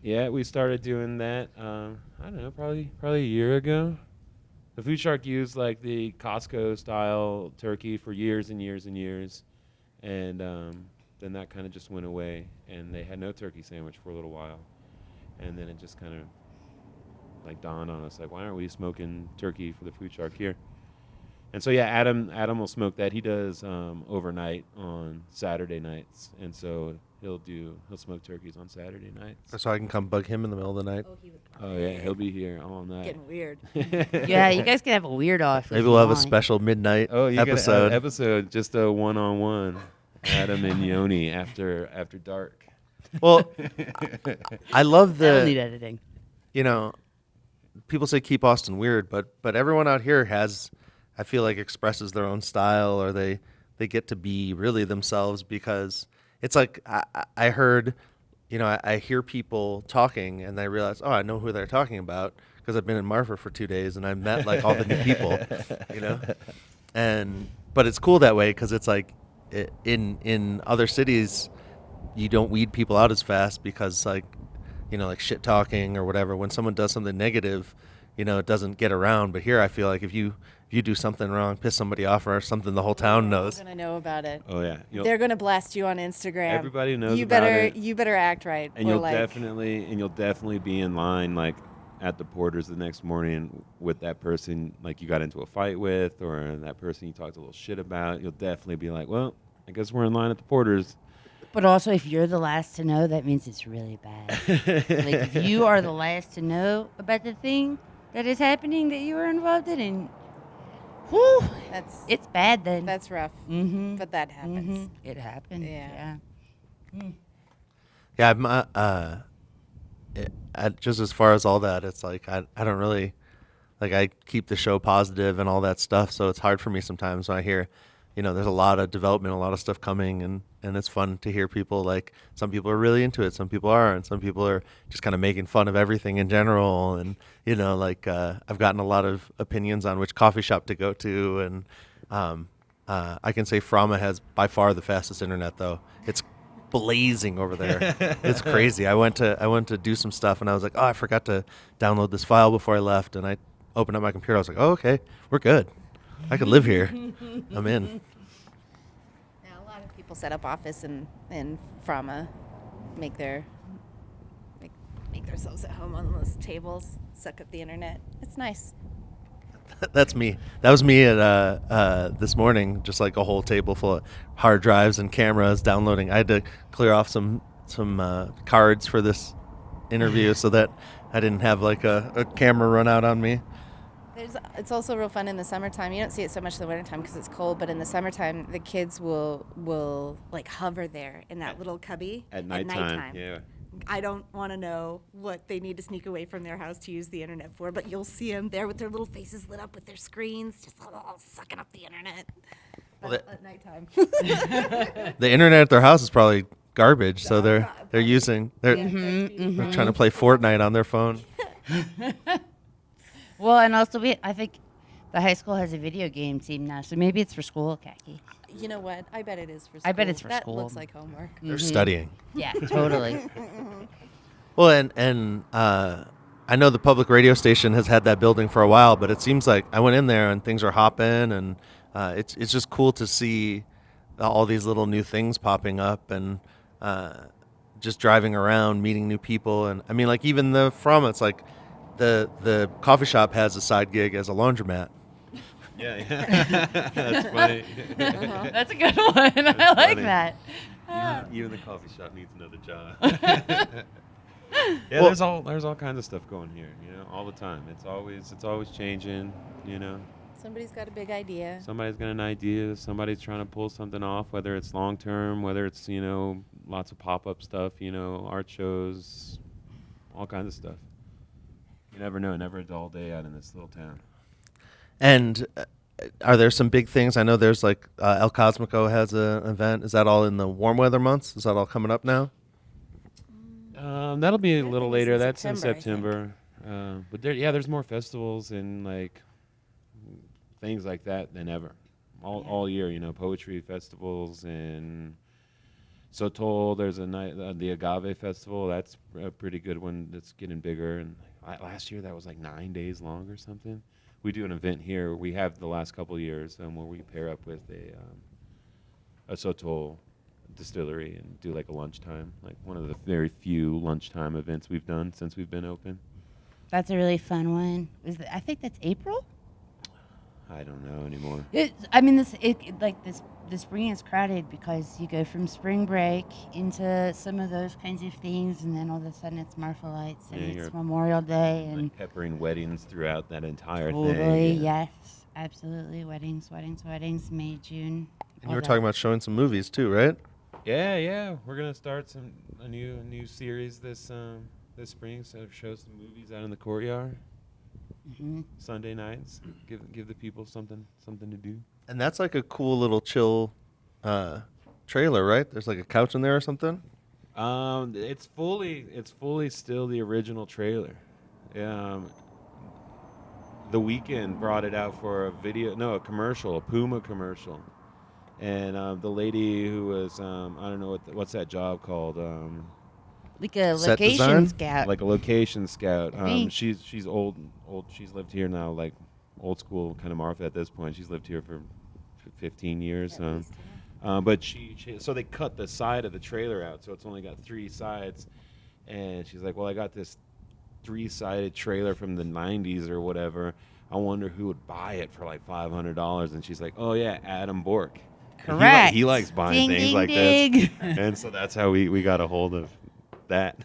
Yeah, we started doing that. I don't know, probably a year ago. The food shark used like the Costco style turkey for years and years and years, and then that kind of just went away, and they had no turkey sandwich for a little while, and then it just kind of like dawned on us like, why aren't we smoking turkey for the food shark here? And so yeah, Adam will smoke that. He does overnight on Saturday nights, and so he'll smoke turkeys on Saturday nights. So I can come bug him in the middle of the night. Oh, he would. Oh yeah, he'll be here all night. Getting weird. Yeah, you guys can have a weird off. Maybe we'll have a special midnight Oh, you episode. got an episode, just a one-on-one, Adam and Yoni after dark. Well, I love That'll need the, editing. you know, people say keep Austin weird, but everyone out here has, I feel like, expresses their own style, or they get to be really themselves, because it's like I heard, I hear people talking and I realize, oh, I know who they're talking about because I've been in Marfa for 2 days and I met like all the new people, but it's cool that way because it's like in other cities you don't weed people out as fast because like shit talking or whatever. When someone does something negative, it doesn't get around. But here I feel like if you do something wrong, piss somebody off or something, the whole town knows. They're gonna know about it. Oh yeah, They're gonna blast you on Instagram. Everybody knows you about better, it. You better act right. and or you'll like, definitely be in line like at the Porters the next morning with that person like you got into a fight with, or that person you talked a little shit about. You'll definitely be like, well, I guess we're in line at the Porters. But also, if you're the last to know, that means it's really bad. Like, if you are the last to know about the thing that is happening that you were involved in, and whew, That's it's bad then. that's rough. Mm-hmm. But that happens. Mm-hmm. It happens. Yeah. Yeah, just as far as all that, it's like I don't really like, I keep the show positive and all that stuff, so it's hard for me sometimes when I hear there's a lot of development, a lot of stuff coming, and it's fun to hear people, like, some people are really into it, some people aren't, some people are just kind of making fun of everything in general, and I've gotten a lot of opinions on which coffee shop to go to, and I can say Frama has by far the fastest internet, though. It's blazing over there. It's crazy. I went to do some stuff, and I was like, oh, I forgot to download this file before I left, and I opened up my computer. I was like, oh, okay, we're good. I could live here. I'm in. Yeah, a lot of people set up office in Frama, make themselves at home on those tables, suck up the internet. It's nice. That's me. That was me at this morning. Just like a whole table full of hard drives and cameras downloading. I had to clear off some cards for this interview so that I didn't have like a camera run out on me. It's also real fun in the summertime. You don't see it so much in the wintertime because it's cold, but in the summertime, the kids will like hover there in that little cubby At nighttime. Yeah. I don't want to know what they need to sneak away from their house to use the internet for, but you'll see them there with their little faces lit up with their screens, just all sucking up the internet at nighttime. The internet at their house is probably garbage, so they're trying to play Fortnite on their phone. Well, and also, I think the high school has a video game team now, so maybe it's for school, Khaki. You know what? I bet it is for school. I bet it's for that school. That looks like homework. They're studying. Yeah, totally. Well, and I know the public radio station has had that building for a while, but it seems like I went in there and things are hopping, and it's just cool to see all these little new things popping up, and just driving around, meeting new people, and I mean, like, even it's like the coffee shop has a side gig as a laundromat. Yeah. That's funny. That's a good one. I like funny. that. Even the coffee shop needs another job. Well- there's all kinds of stuff going here, all the time. It's always changing, Somebody's got a big idea. Somebody's got an idea, somebody's trying to pull something off, whether it's long term, whether it's, lots of pop-up stuff, art shows, all kinds of stuff. You never know, never a dull day out in this little town. And are there some big things? I know there's like El Cosmico has an event. Is that all in the warm weather months? Is that all coming up now? That'll be a I little think it's in later. That's in September, I think. September. But there's more festivals and like things like that than ever. All year, poetry festivals and Sotol. There's a night, the Agave Festival. That's a pretty good one. That's getting bigger. And last year that was like 9 days long or something. We do an event here. We have the last couple of years where we pair up with a Sotol distillery and do like a lunchtime, like one of the very few lunchtime events we've done since we've been open. That's a really fun one. I think that's April. I don't know anymore. The spring is crowded because you go from spring break into some of those kinds of things, and then all of a sudden it's Marfa Lights and Yeah, it's Memorial Day Like and peppering weddings throughout that entire totally, thing. Yeah. yes, absolutely, weddings, May, June. And you were talking about showing some movies too, right? Yeah. We're gonna start a new series this spring. So show some movies out in the courtyard. Mm-hmm. Sunday nights. Give the people something to do. And that's like a cool little chill trailer, right? There's like a couch in there or something. It's fully still the original trailer. The Weeknd brought it out for a commercial, a Puma commercial. And the lady who was, I don't know what's that job called? Like a Set location design? scout. Like a location scout. think. She's old. She's lived here now, like old school kind of Marfa at this point. She's lived here for 15 years. At least, But so they cut the side of the trailer out, so it's only got 3 sides. And she's like, well, I got this 3-sided trailer from the 90s or whatever. I wonder who would buy it for like $500. And she's like, oh yeah, Adam Bork. And Correct. He likes buying Ding, things ding, like ding. this. And so that's how we got a hold of that.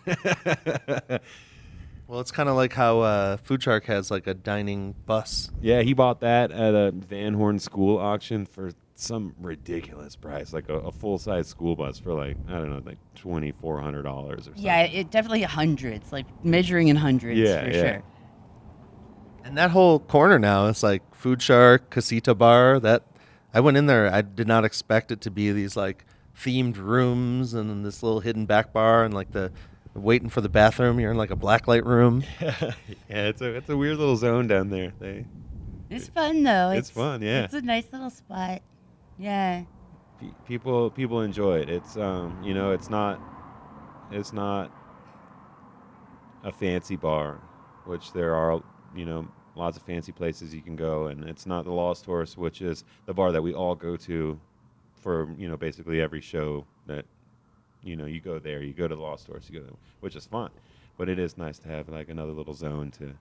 Well, it's kind of like how Food Shark has like a dining bus. Yeah, he bought that at a Van Horn school auction for some ridiculous price, like a full-size school bus for like, I don't know, like $2,400 or something. Yeah, it definitely hundreds, like measuring in hundreds for sure. And that whole corner now is like Food Shark, Casita Bar. That I went in there. I did not expect it to be these like themed rooms and then this little hidden back bar and like the waiting for the bathroom. You're in like a blacklight room. Yeah, it's a weird little zone down there. It's fun though. It's fun, yeah. It's a nice little spot. Yeah. People enjoy it. It's it's not a fancy bar, which there are lots of fancy places you can go, and it's not the Lost Horse, which is the bar that we all go to for basically every show that you go there, you go to the Lost Horse, you go there, which is fun, but it is nice to have like another little zone to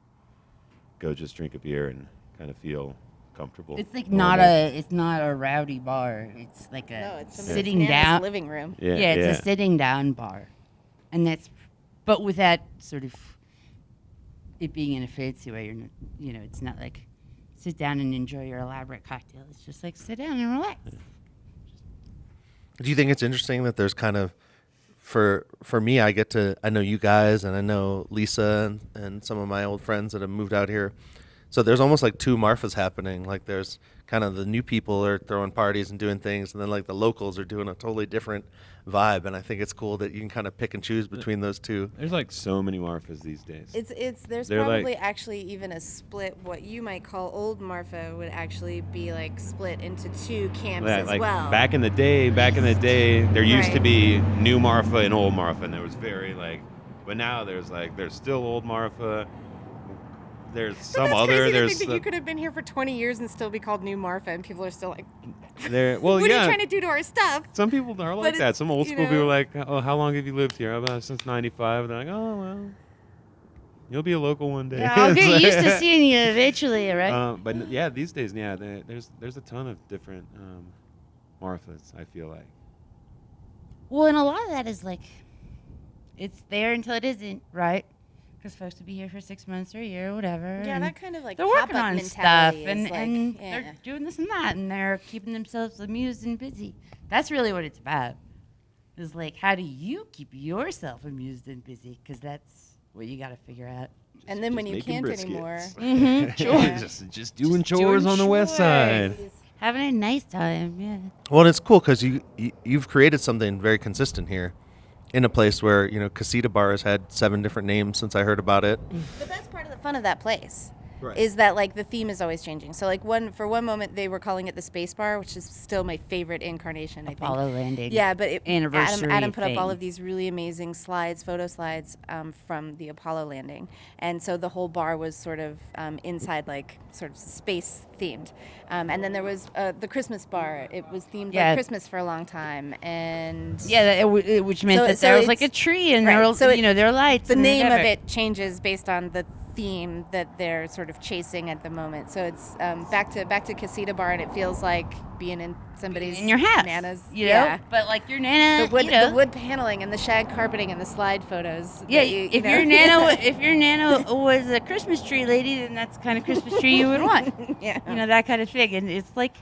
go just drink a beer and kind of feel comfortable. It's like normal. it's not a rowdy bar. It's like a No, it's somebody's sitting Nana's down living room. Yeah, it's a sitting down bar. And but with that sort of it being in a fancy way, it's not like sit down and enjoy your elaborate cocktail. It's just like sit down and relax. Do you think it's interesting that there's kind of for me, I know you guys and I know Lisa and some of my old friends that have moved out here. So there's almost like 2 Marfas happening. Like there's kind of the new people are throwing parties and doing things, and then like the locals are doing a totally different vibe. And I think it's cool that you can kind of pick and choose between those two. There's like so many Marfas these days. There's They're probably like- actually even a split. What you might call old Marfa would actually be like split into 2 camps Yeah, as like well. back in the day, there used to Right. be new Marfa and old Marfa, and there was but now there's still old Marfa. There's But some that's other. crazy to There's think that you could have been here for 20 years and still be called New Marfa, and people are still like, there. "What Well, are you yeah. trying to do to our stuff?" Some people are like But that. it's, Some old you school know- people are like, "Oh, how long have you lived here?" About since '95. They're like, "Oh well, you'll be a local one day." Yeah, I'll get used to seeing you eventually, right? But yeah, these days, yeah, there's a ton of different Marfas. I feel like. Well, and a lot of that is like, it's there until it isn't, right? Because folks will be here for 6 months or a year or whatever. Yeah, and that kind of like they're working pop-up on stuff, mentality and, is like, and yeah. they're doing this and that, and they're keeping themselves amused and busy. That's really what it's about. Is like, how do you keep yourself amused and busy? Because that's what you got to figure out. And then when you making can't briskets. anymore, just doing chores on the west side. Having a nice time, yeah. Well, it's cool because you've created something very consistent here, in a place where Casita Bar has had 7 different names since I heard about it. But that's part of the fun of that place. Right. Is that like the theme is always changing. So like for one moment they were calling it the Space Bar, which is still my favorite incarnation, I think. Apollo landing. Yeah, but anniversary Adam put up all thing. of these really amazing photo slides from the Apollo landing, and so the whole bar was sort of inside, like sort of space themed. And then there was the Christmas bar. It was themed like Christmas for a long time, and which meant that so there was like a it's- tree and right, there were, so there were lights. the and name of whatever. it changes based on the theme that they're sort of chasing at the moment. So it's back to Casita Bar, and it feels like being in somebody's in your house, nana's. you know? But like your nana, The wood paneling and the shag carpeting and the slide photos. Yeah, that you if know. your nana was a Christmas tree lady, then that's the kind of Christmas tree you would want. Yeah. That kind of thing. And it's like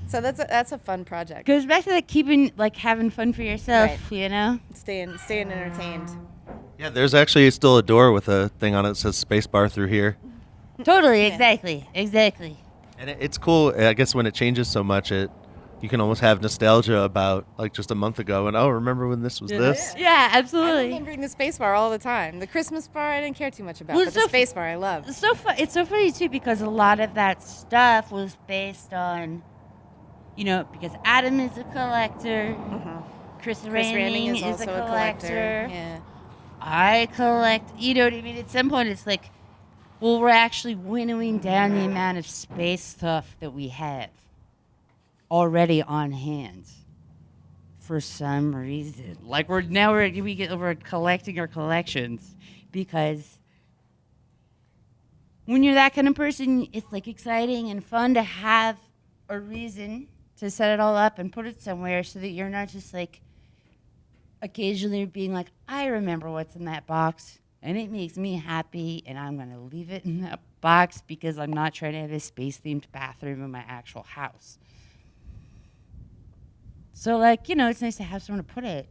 So that's a fun project. goes back to like having fun for yourself, Right. Staying entertained. Yeah, there's actually still a door with a thing on it that says Space Bar through here. Totally, Yeah. exactly. And it's cool. I guess when it changes so much, you can almost have nostalgia about like just a month ago. And remember when this was this? Yeah, I'm absolutely. remembering the Space Bar all the time. The Christmas bar I didn't care too much about, Well, but it's the so Space Bar I love. It's so funny too because a lot of that stuff was based on, because Adam is a collector, Chris Chris Randing Randing is also a a collector. collector. Yeah. I collect, you know what I mean? At some point, it's like, well, we're actually winnowing down the amount of space stuff that we have already on hand for some reason. Like we're collecting our collections because when you're that kind of person, it's like exciting and fun to have a reason to set it all up and put it somewhere so that you're not just like occasionally being like, I remember what's in that box and it makes me happy and I'm going to leave it in that box because I'm not trying to have a space-themed bathroom in my actual house. So, it's nice to have somewhere to put it.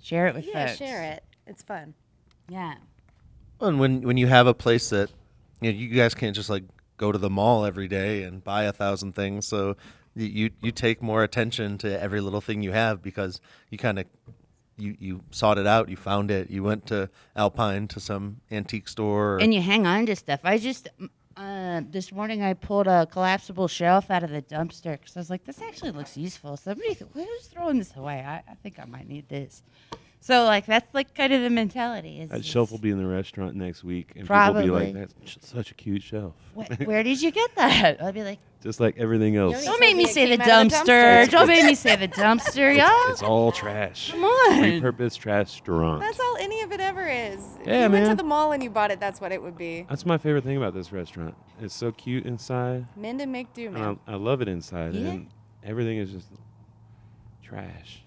Share it with Yeah, folks. share it. It's fun. Yeah. And when you have a place that you guys can't just like go to the mall every day and buy 1,000 things, so you take more attention to every little thing you have because you kind of you sought it out, you found it, you went to Alpine to some antique store. And you hang on to stuff. I just, this morning I pulled a collapsible shelf out of the dumpster because I was like, this actually looks useful. Who's throwing this away? I think I might need this. So, that's kind of the mentality. That shelf will be in the restaurant next week, and Probably. people will be like, "That's such a cute shelf." Where did you get that? I'll be like, Just like everything else, You don't told make me me it say the came out of the dumpster. dumpster. Don't make me say the dumpster, y'all. it's all trash. Come on. Repurposed trash restaurant. That's all any of it ever is. If Yeah, you went to man. the mall and you bought it, that's what it would be. That's my favorite thing about this restaurant. It's so cute inside. Mend and make do, man. And I love it inside, Yeah. and everything is just trash.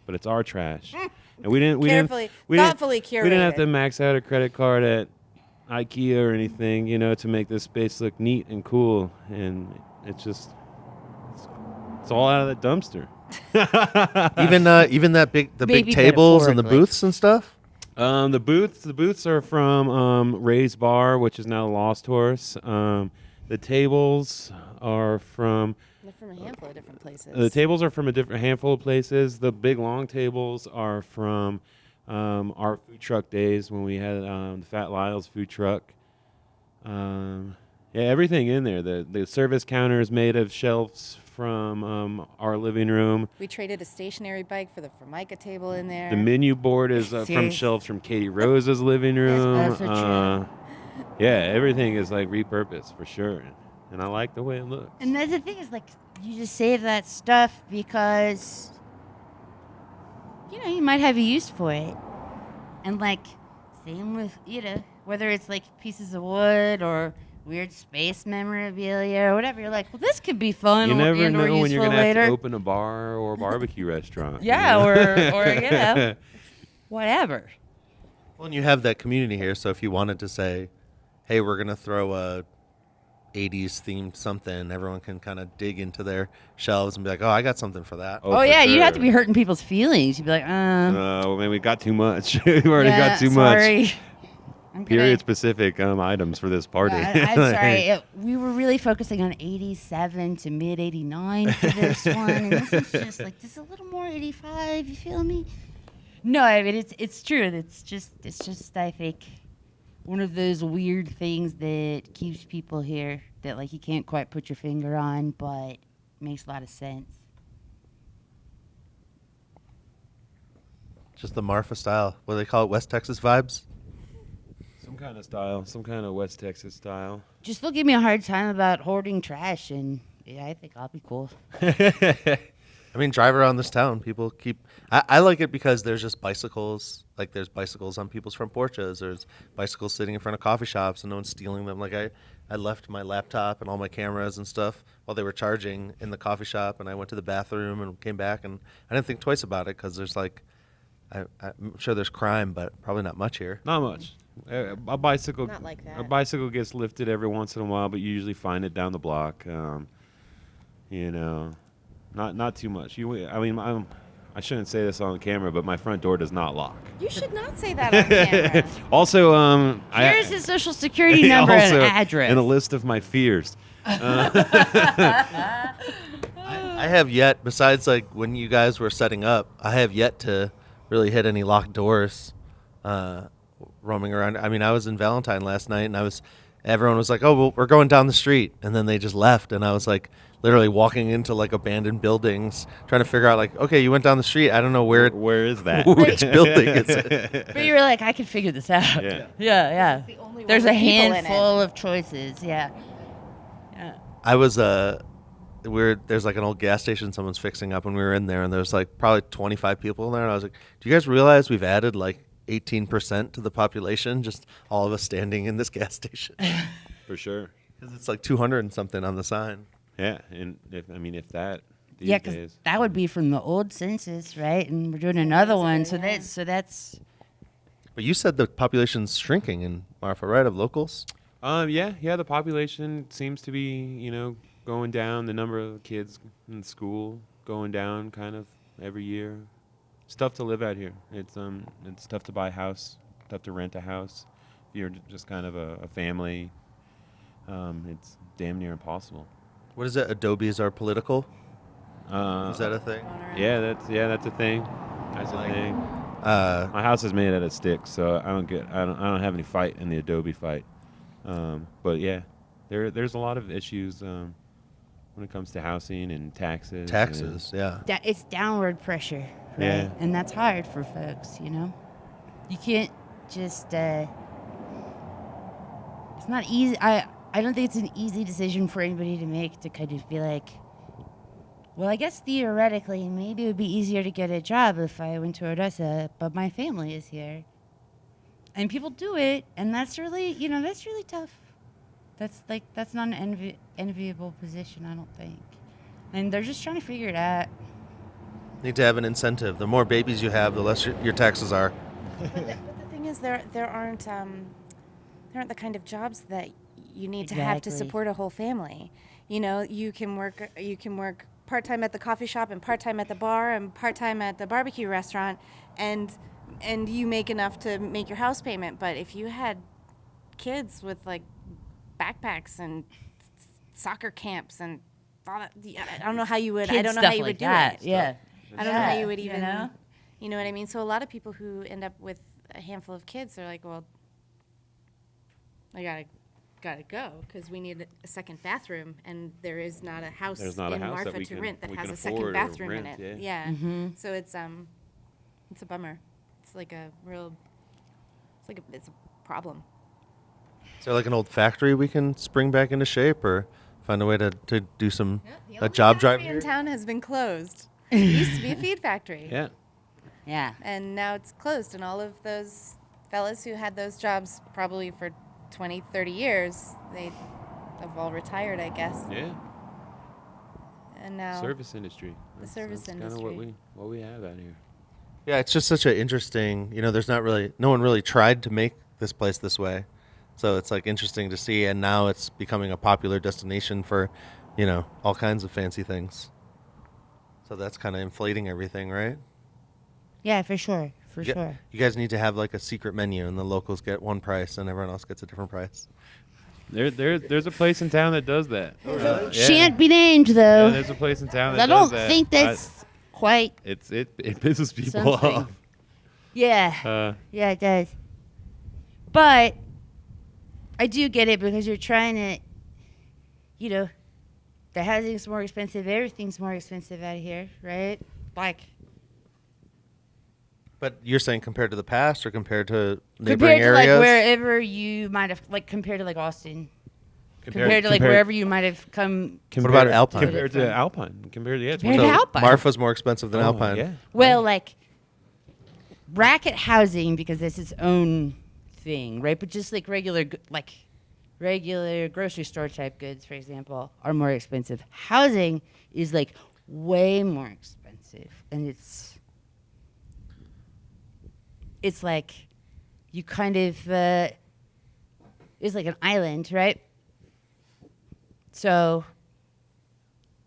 But it's our trash, and we didn't Thoughtfully We didn't have curated. to max out a credit card at IKEA or anything, to make this space look neat and cool. And it's all out of the dumpster. even the big Maybe tables and the metaphorically. booths and stuff. The booths are from Ray's Bar, which is now Lost Horse. The tables are from They're from a handful of different places. The tables are from a different handful of places. The big long tables are from our food truck days when we had the Fat Lyle's food truck. Everything in there. The service counter is made of shelves from our living room. We traded a stationary bike for the Formica table in there. The menu board is from Serious? shelves from Katie Rose's living room. That's so true. Everything is repurposed for sure. And I like the way it looks. And that's the thing is, you just save that stuff because, you might have a use for it. And, same with, whether it's, pieces of wood or weird space memorabilia or whatever. You're like, well, this could be fun You never and or know when you're useful going to have later. to open a bar or a barbecue restaurant. Yeah, or whatever. Well, and you have that community here, so if you wanted to say, hey, we're going to throw a 80s themed something, everyone can kind of dig into their shelves and be like, oh, I got something for that. Oh, for yeah, you have to sure. be hurting people's feelings. You'd be like, Oh, man, we got too much. We've already yeah, got too much. sorry. period specific items for this party. I'm sorry. We were really focusing on 87 to mid 89 for this one, and this is just like just a little more 85. You feel me? No, I mean it's true. It's just I think one of those weird things that keeps people here that like you can't quite put your finger on, but makes a lot of sense. Just the Marfa style. What do they call it? West Texas vibes? Some kind of style, some kind of West Texas style. Just they'll give me a hard time about hoarding trash, and yeah, I think I'll be cool. I mean, drive around this town. People keep. I like it because there's just bicycles. Like there's bicycles on people's front porches. There's bicycles sitting in front of coffee shops, and no one's stealing them. Like I left my laptop and all my cameras and stuff while they were charging in the coffee shop, and I went to the bathroom and came back, and I didn't think twice about it because there's like, I'm sure there's crime, but probably not much here. Not much. A bicycle. Not like that. A bicycle gets lifted every once in a while, but you usually find it down the block. Not too much. I shouldn't say this on camera, but my front door does not lock. You should not say that on camera. Also, Here's his social security number and address. and a list of my fears. I have yet, besides like when you guys were setting up, I have yet to really hit any locked doors roaming around. I mean, I was in Valentine last night, and everyone was like, "Oh, well, we're going down the street," and then they just left, and I was like, literally walking into like abandoned buildings, trying to figure out like, okay, you went down the street. I don't know where is that? which building is it? But you were like, I can figure this out. Yeah. Yeah. The only one There's with a people in it. handful of choices. Yeah. I was there's like an old gas station someone's fixing up, and we were in there, and there's like probably 25 people in there, and I was like, do you guys realize we've added like 18% to the population, just all of us standing in this gas station? For sure. Because it's like 200 and something on the sign. Yeah, and if that these Yeah, because days. that would be from the old census, right? And we're doing another one, so that's. But you said the population's shrinking in Marfa, right, of locals? Yeah. The population seems to be, going down. The number of kids in school going down, kind of every year. It's tough to live out here. It's tough to buy a house, tough to rent a house. If you're just kind of a family, it's damn near impossible. What is it? Adobes are political? Is that a thing? Yeah, that's a thing. That's a thing. My house is made out of sticks, so I don't have any fight in the Adobe fight. But yeah, there's a lot of issues when it comes to housing and taxes. Yeah. It's downward pressure, right? Yeah. And that's hard for folks, You can't just. It's not easy. I don't think it's an easy decision for anybody to make to kind of be like, well, I guess theoretically, maybe it would be easier to get a job if I went to Odessa, but my family is here. And people do it, and that's really, that's really tough. That's not an enviable position, I don't think. And they're just trying to figure it out. Need to have an incentive. The more babies you have, the less your taxes are. But the thing is, there aren't the kind of jobs that you need to have to Exactly. support a whole family. You can work part-time at the coffee shop and part-time at the bar and part-time at the barbecue restaurant, and you make enough to make your house payment. But if you had kids with like backpacks and soccer camps and all that, I don't know how you would. I Kid don't know stuff how you like would do that. it. Yeah. I don't know how you would You even. know? You know what I mean? So a lot of people who end up with a handful of kids, they're like, well, I gotta go because we need a second bathroom, and there is not a house There's not a in house that Marfa we to can- rent that we has can a second afford or bathroom rent, in it. yeah. Mm-hmm. So it's a bummer. It's like a real. It's a problem. Is there like an old factory we can spring back into shape, or find a way to do some a job drive in here? town has been closed. It used to be a feed factory. Yeah. Yeah. And now it's closed, and all of those fellas who had those jobs probably for 20, 30 years, they have all retired, I guess. Yeah. And now Service industry. service Kind of industry. what we have out here. Yeah, it's just such an interesting. There's no one really tried to make this place this way, so it's like interesting to see. And now it's becoming a popular destination for, all kinds of fancy things. So that's kind of inflating everything, right? Yeah, for sure. for You sure. you guys need to have like a secret menu, and the locals get one price, and everyone else gets a different price. There's a place in town that does that. Yeah. Shan't be named Yeah, though. there's a place in town that I does don't that. think that's quite. It pisses people Something. off. Yeah. Yeah, it does. But I do get it because you're trying to, the housing's more expensive. Everything's more expensive out here, right? Like, But you're saying compared to the past or compared to neighboring compared to areas? like wherever you might have, like compared to like Austin, compared to like wherever you might have come. What about Alpine? Compared to Alpine. Compared to Compared to So Alpine. Marfa's more expensive than Alpine. Yeah. Well, like racket housing because it's its own thing, right? But just like regular grocery store type goods, for example, are more expensive. Housing is like way more expensive, and it's like you kind of it's like an island, right? So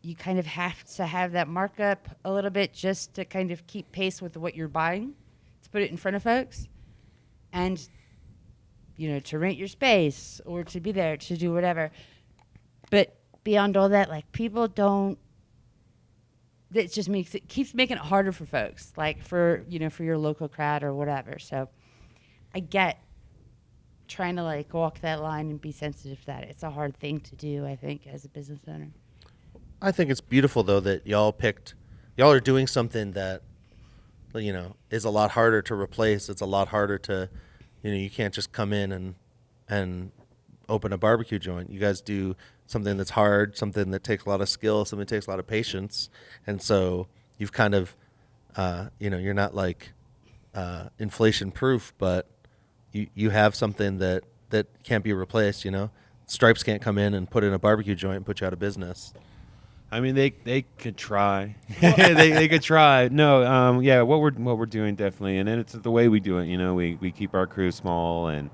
you kind of have to have that markup a little bit just to kind of keep pace with what you're buying, to put it in front of folks, and to rent your space or to be there to do whatever. But beyond all that, like people don't. It just keeps making it harder for folks, like for your local crowd or whatever. So I get trying to like walk that line and be sensitive to that. It's a hard thing to do, I think, as a business owner. I think it's beautiful though that y'all are doing something that is a lot harder to replace. It's a lot harder to you can't just come in and open a barbecue joint. You guys do something that's hard, something that takes a lot of skill, something that takes a lot of patience. And so you've kind of you're not like inflation proof, but you have something that can't be replaced. Stripes can't come in and put in a barbecue joint and put you out of business. I mean, they could try. they could try. No, yeah, what we're doing definitely, and then it's the way we do it. We keep our crew small, and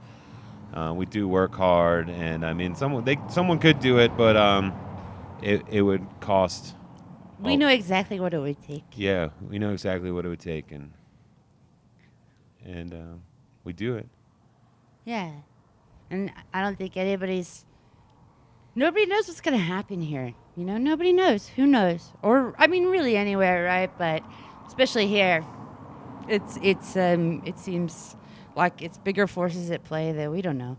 we do work hard. And I mean, someone could do it, but it would cost. We know exactly what it would take. Yeah, we know exactly what it would take, and we do it. Yeah, and I don't think nobody knows what's going to happen here. Nobody knows. Who knows? Or, I mean, really anywhere, right? But especially here, it seems like it's bigger forces at play that we don't know.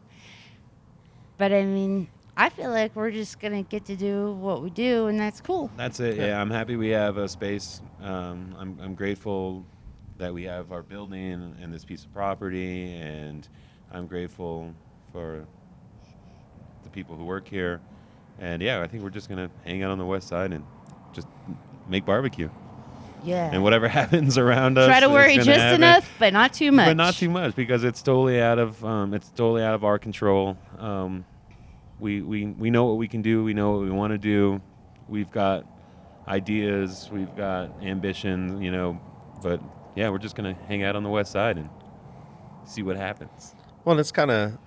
But, I mean, I feel like we're just going to get to do what we do, and that's cool. That's it. Yeah, I'm happy we have a space. I'm grateful that we have our building and this piece of property, and I'm grateful for the people who work here. And yeah, I think we're just gonna hang out on the west side and just make barbecue. Yeah. And whatever happens around us, Try to it's worry gonna just happen. enough, but not too much. But not too much because it's totally out of our control. We know what we can do. We know what we want to do. We've got ideas. We've got ambition. But yeah, we're just gonna hang out on the west side and see what happens. Well, it's kind of,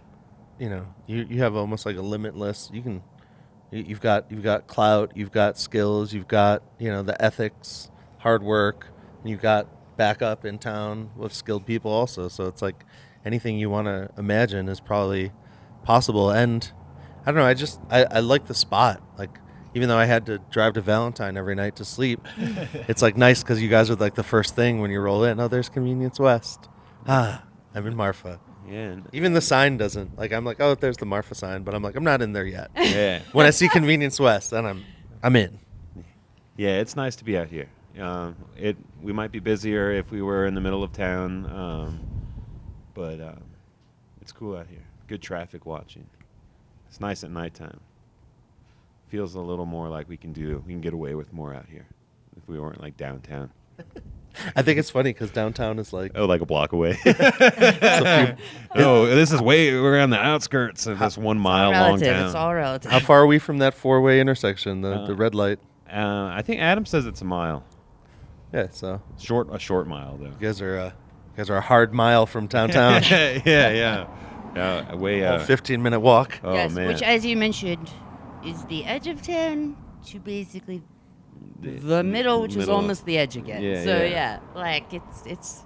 you have almost like a limitless. You've got clout, you've got skills, you've got the ethics, hard work, and you've got backup in town with skilled people also. So it's like anything you want to imagine is probably possible. And I don't know, I like the spot. Like even though I had to drive to Valentine every night to sleep, it's like nice because you guys are like the first thing when you roll in. Oh, there's Convenience West. I'm in Marfa. Yeah. Even the sign doesn't. Like I'm like, oh, there's the Marfa sign, but I'm like, I'm not in there yet. Yeah. When I see Convenience West, then I'm in. Yeah, it's nice to be out here. We might be busier if we were in the middle of town, but it's cool out here. Good traffic watching. It's nice at nighttime. Feels a little more like we can get away with more out here if we weren't like downtown. I think it's funny because downtown is like like a block away. so We're on the outskirts of this 1 mile long town. It's all relative. how far are we from that four-way intersection, the red light? I think Adam says it's a mile. Yeah, so A short mile though. you guys are a hard mile from downtown. yeah. Way 15-minute walk. Oh Yes, man. which, as you mentioned, is the edge of town to basically the middle, which is middle. almost the edge again. Yeah, so yeah. like it's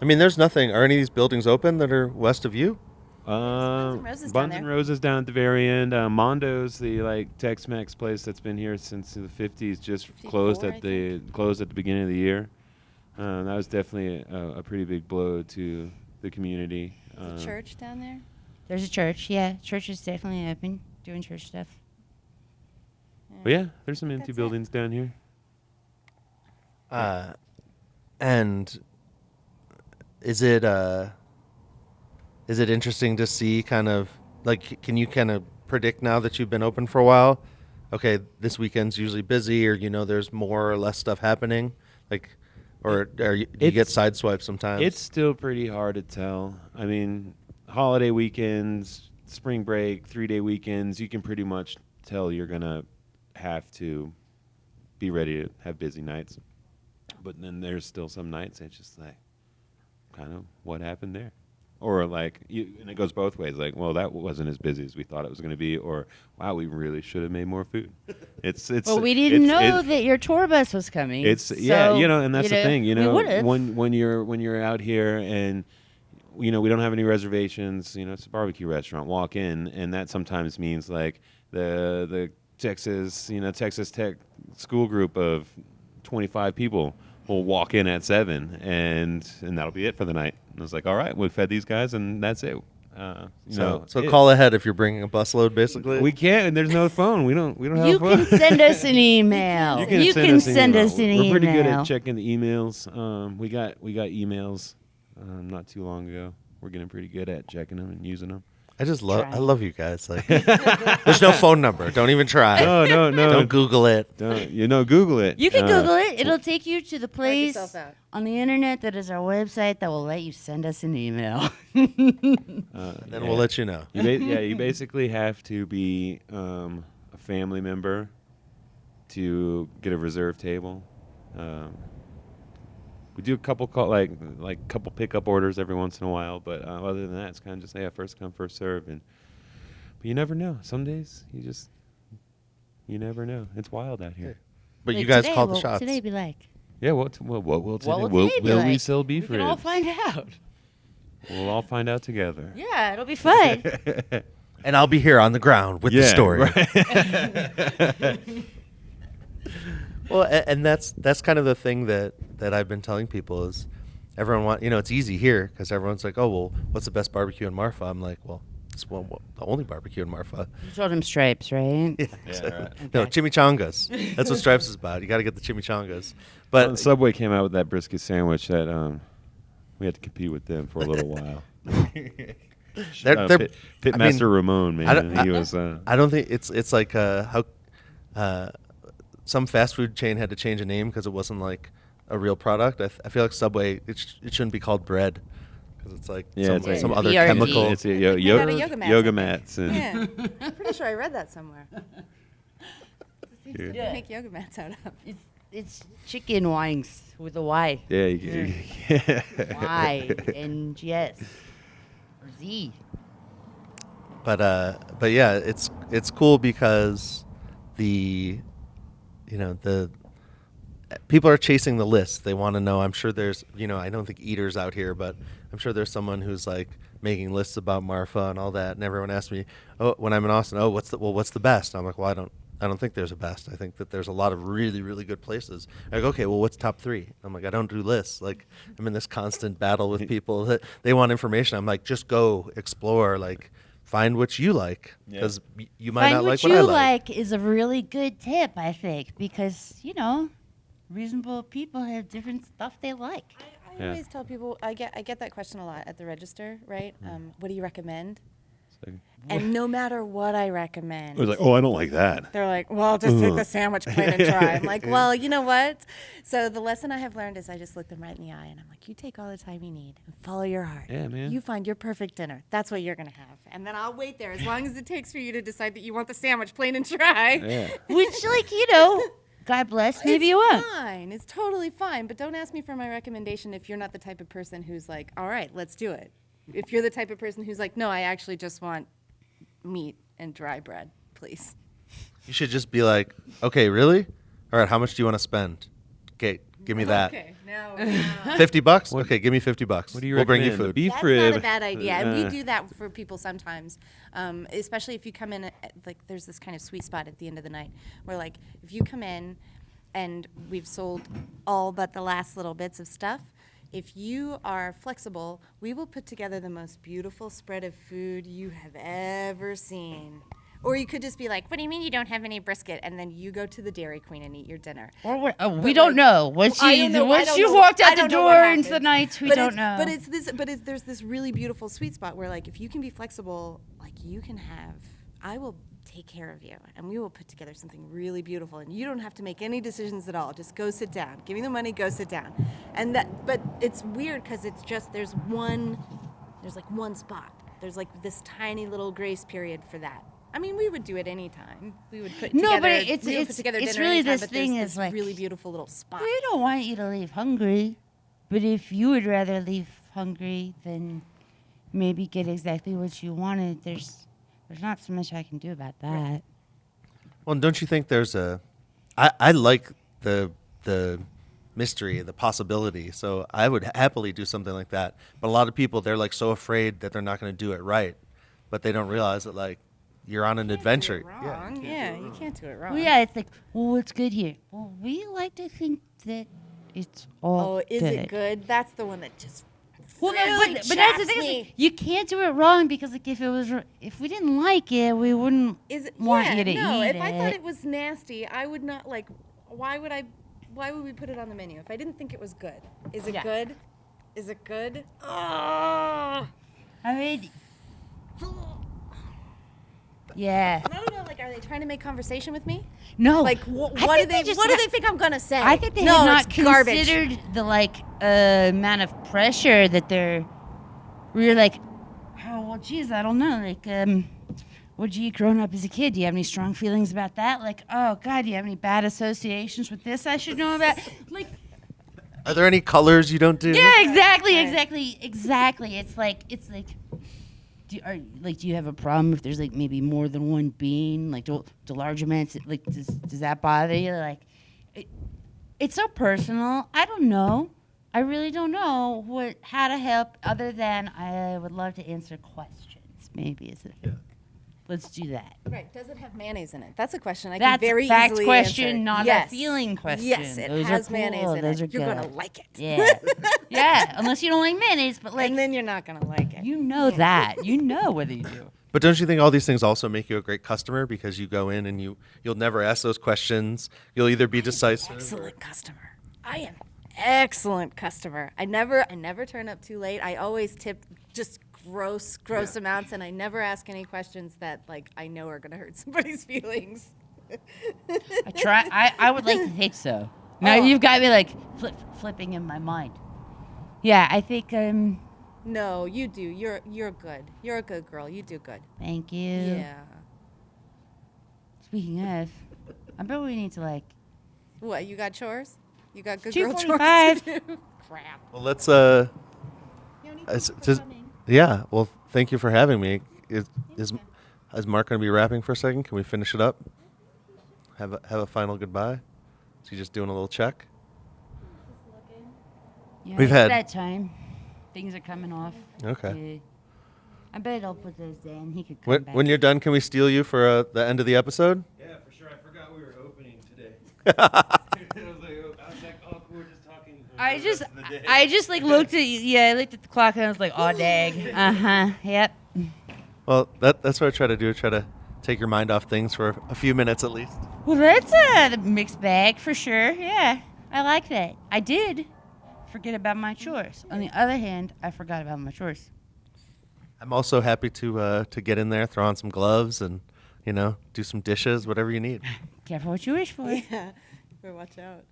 I mean, there's nothing. Are any of these buildings open that are west of you? N' Roses down Buns there. and Roses down at the very end. Mondo's, the like Tex-Mex place that's been here since the 50s, just 54, closed I at the beginning of the year. That was definitely a pretty big blow to the community. Is the church down there? There's a church. Yeah, church is definitely open, doing church stuff. But yeah, there's some empty That's it. buildings down here. And is it interesting to see kind of like, can you kind of predict now that you've been open for a while? Okay, this weekend's usually busy, or there's more or less stuff happening, like, or do you get sideswiped sometimes? It's still pretty hard to tell. I mean, holiday weekends, spring break, 3-day weekends, you can pretty much tell you're going to have to be ready to have busy nights. But then there's still some nights it's just like, kind of what happened there? Or like, and it goes both ways. Like, well, that wasn't as busy as we thought it was going to be. Or, wow, we really should have made more food. It's. Well, we didn't know that your tour bus was coming. It's so, and that's the thing. we would've. When you're out here and we don't have any reservations. It's a barbecue restaurant. Walk in, and that sometimes means like the Texas Tech school group of 25 people will walk in at 7, and that'll be it for the night. And I was like, all right, we fed these guys, and that's it. So call ahead if you're bringing a busload, basically. We can't, and there's no phone. We don't have You a phone. can send us an email. You can send us an email. We're We're pretty good at checking the emails. We got emails not too long ago. We're getting pretty good at checking them and using them. I love you guys. Like, there's no phone number. Don't even try. No. Don't Google it. Google it. You can Google it. It'll take you to the Knock place yourself out. on the internet that is our website that will let you send us an email. Then we'll let you know. You basically have to be a family member to get a reserve table. We do a couple couple pickup orders every once in a while, but other than that, it's kind of just first come, first serve. But you never know. Some days you never know. It's wild out here. But Wait, you guys today, call the what will shots. today be like? Yeah. What will today? What will today be will like? we sell beef We can all ribs? find out. We'll all find out together. Yeah, it'll be fun. And I'll be here on the ground with the story. Right. Well, and that's kind of the thing that I've been telling people is everyone it's easy here because everyone's like, oh, well, what's the best barbecue in Marfa? I'm like, well, it's the only barbecue in Marfa. You told him Stripes, right? Yeah, right. No, chimichangas. That's what Stripes is about. You got to get the chimichangas. But Subway came out with that brisket sandwich that we had to compete with them for a little while. they're Pitmaster Ramon, man. He was. I don't think it's like how some fast food chain had to change a name because it wasn't like a real product. I feel like Subway it shouldn't be called bread because it's like some other PRD. chemical. It's Made out of yoga mats, I yoga think. mats. And Yeah, I'm pretty sure I read that somewhere. Yeah. Make yoga mats out of. It's chicken wings with a Y. Yeah. Y-N-G-S. Or Z. But yeah, it's cool because the people are chasing the list. They want to know. I'm sure there's I don't think eaters out here, but I'm sure there's someone who's like making lists about Marfa and all that. And everyone asks me, oh, when I'm in Austin, oh, what's the best? I'm like, well, I don't think there's a best. I think that there's a lot of really, really good places. I go, okay, well, what's top 3? I'm like, I don't do lists. Like, I'm in this constant battle with people that they want information. I'm like, just go explore. Like, find what you like because you might not like what I Find what you like. like is a really good tip, I think, because reasonable people have different stuff they like. I always tell people I get that question a lot at the register, right? What do you recommend? And no matter what I recommend, I was like, oh, I don't like that. they're like, well, just take the sandwich plate and try. I'm like, well, you know what? So the lesson I have learned is I just look them right in the eye and I'm like, you take all the time you need and follow your heart. Yeah, man. You find your perfect dinner. That's what you're going to have. And then I'll wait there as long as it takes for you to decide that you want the sandwich plain and try. Yeah. Which, God bless, maybe you It's won't. fine. It's totally fine. But don't ask me for my recommendation if you're not the type of person who's like, all right, let's do it. If you're the type of person who's like, no, I actually just want meat and dry bread, please. You should just be like, okay, really? All right, how much do you want to spend? Okay, give me that. Okay, now. $50? Okay, give me $50. What do you We'll bring you recommend? The food. beef That's rib. not a bad idea. And we do that for people sometimes, especially if you come in, like, there's this kind of sweet spot at the end of the night where, like, if you come in and we've sold all but the last little bits of stuff, if you are flexible, we will put together the most beautiful spread of food you have ever seen. Or you could just be like, what do you mean you don't have any brisket? And then you go to the Dairy Queen and eat your dinner. Or we But, don't like, know. Once I don't know- I once don't you know- walked I out the don't know what door into the happens. night, we But don't it's- know. there's this really beautiful sweet spot where, like, if you can be flexible, like, you can have, I will take care of you and we will put together something really beautiful and you don't have to make any decisions at all. Just go sit down. Give me the money, go sit down. And that, but it's weird because it's just, there's like one spot. There's like this tiny little grace period for that. I mean, we would do it anytime. We would put No, together, but it's- we would it's- put together it's dinner really anytime, this but thing there's is this like- really beautiful little spot. We don't want you to leave hungry, but if you would rather leave hungry than maybe get exactly what you wanted, there's not so much I can do about that. Well, don't you think there's I like the mystery, the possibility. So I would happily do something like that. But a lot of people, they're like so afraid that they're not going to do it right, but they don't realize that, like, you're on an adventure. Wrong. Yeah, you can't do it wrong. Well, yeah, it's like, well, what's good here? Well, we like to think that it's all Oh, is it good? That's the one that just Well, no, really but that's the chaps thing. Is, me. like, you can't do it wrong because, like, if we didn't like it, we wouldn't Is it, want yeah, you to no, eat if it. I thought it was nasty, I would not, like, why would we put it on the menu if I didn't think it was good? Is it Yeah. good? Is it good? Oh. I mean, yeah. And I don't know, like, are they trying to make conversation with me? No. Like, I what think do they just what do ha- they think I'm gonna say? I think they no, have not it's garbage. considered the amount of pressure that we're like, oh well, geez, I don't know, like what'd you eat growing up as a kid? Do you have any strong feelings about that? Like, oh God, do you have any bad associations with this I should know about? Like, Are there any colors you don't do? yeah, exactly, Right. exactly. It's like, do you have a problem if there's like maybe more than one bean? Like, do large amounts, like, does that bother you? Like, it's so personal. I don't know. I really don't know how to help other than I would love to answer questions. Maybe is it? Yeah. Let's do that. Right. Does it have mayonnaise in it? That's a question I That's can very a fact easily question, answer. not Yes. a feeling question. Yes, it Those has are mayonnaise cool. in Those it. are You're good. gonna like it. Yeah. Yeah, unless you don't like mayonnaise, but like, and then you're not gonna like it. you know that. You know whether you do. But don't you think all these things also make you a great customer because you go in and you'll never ask those questions. You'll either be decisive. Excellent customer. I am excellent customer. I never turn up too late. I always tip just gross amounts, and I never ask any questions that, like, I know are gonna hurt somebody's feelings. I would like to think so. Now Oh. you've got me like flipping in my mind. Yeah, I think No, you do. You're good. You're a good girl. You do good. thank you. Yeah. Speaking of, I bet we need to like What? You got chores? You got good girl chores 2:45. to do? Crap. Well, let's yeah. Well, thank you for having me. Is Mark going to be rapping for a second? Can we finish it up? Have a final goodbye. Is he just doing a little check? Yeah, We've it's had- that time. Things are coming off. Okay. I bet I'll put those in. He could come back. When you're done, can we steal you for the end of the episode? Yeah, for sure. I forgot we were opening today. I was like, oh, we're just talking. I just like looked at I looked at the clock and I was like, oh dang. Yep. Well, that's what I try to do. I try to take your mind off things for a few minutes at least. Well, that's a mixed bag for sure. Yeah, I like that. I did forget about my chores. On the other hand, I forgot about my chores. I'm also happy to get in there, throw on some gloves, and do some dishes, whatever you need. Careful what you wish for. Yeah. Better watch out.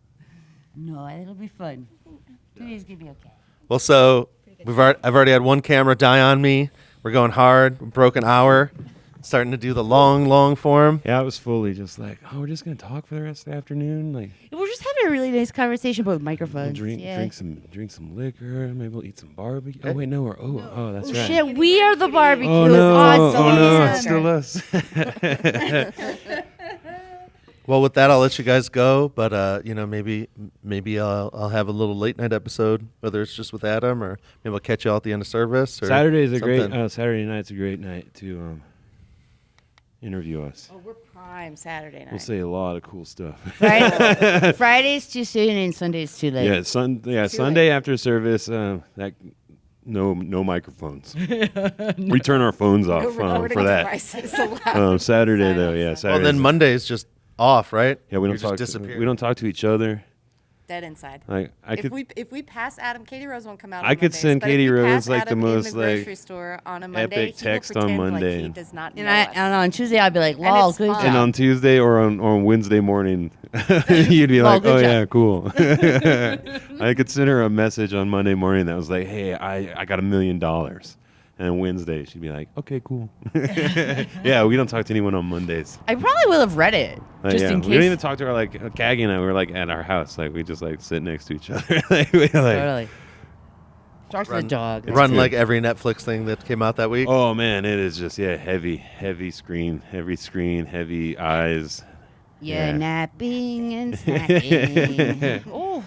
No, it'll be fun. Today's gonna be okay. Well, so I've already had one camera die on me. We're going hard. Broken hour. Starting to do the long form. Yeah, I was fully just like, oh, we're just gonna talk for the rest of the afternoon. Like, We're just having a really nice conversation about microphones. we'll yeah. drink some liquor. Maybe we'll eat some barbecue. Oh wait, no, that's right. Shit, we are the barbecue. Oh no! Awesome. Oh no! It's still us. Well, with that, I'll let you guys go. But maybe I'll have a little late night episode, whether it's just with Adam or maybe I'll catch you all at the end of service. Or Saturday's a something. great. Saturday night's a great night to interview us. Oh, we're prime Saturday night. We'll say a lot of cool stuff. Friday's too soon and Sunday's too late. Yeah, Sunday after service. That no microphones. We turn our phones off No recording for that. devices allowed. Saturday though, yeah, Well, Saturday. then Monday's just off, right? Yeah, we You're don't just talk. disappearing. We don't talk to each other. Dead inside. Like If we pass Adam, Katie Rose won't come out. I on could Mondays, send but if Katie we Rose, pass like, the Adam in most, the like, grocery store on a Monday. epic he will text on pretend Monday. Like he does not know And I us. don't know, on Tuesday I'll be like, And lol, it's good fun. and job. on Tuesday or on Wednesday morning, you'd be Well, like, good "Oh job." yeah, cool." I could send her a message on Monday morning that was like, "Hey, I got $1 million," and Wednesday she'd be like, "Okay, cool." Yeah, we don't talk to anyone on Mondays. I probably will have read it. Just Yeah, in we don't even case. talk to her. Like Kaggy and I, we were like at our house, like we just like sit next to each other. Like, we, like, Totally. Talk to the Run- dog. Run good. like every Netflix thing that came out that week. oh man, it is just heavy screen, heavy eyes. You're Yeah. napping and snacking. Oh,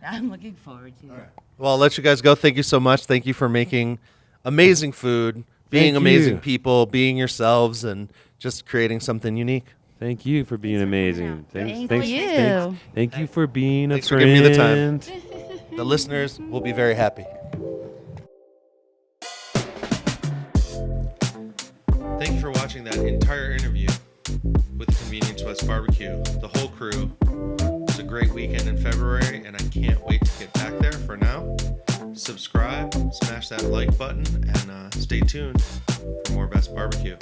I'm looking forward to it. Well, I'll let you guys go. Thank you so much. Thank you for making amazing food, being Thank amazing you. people, being yourselves, and just creating something unique. Thank you for being amazing. Thank thanks, you. Thank you for being Thanks a for friend. giving me the time. The listeners will be very happy. Thank you for watching that entire interview with Convenience West BBQ. The whole crew. It's a great weekend in February, and I can't wait to get back there. For now, subscribe, smash that like button, and stay tuned for more Best Barbecue.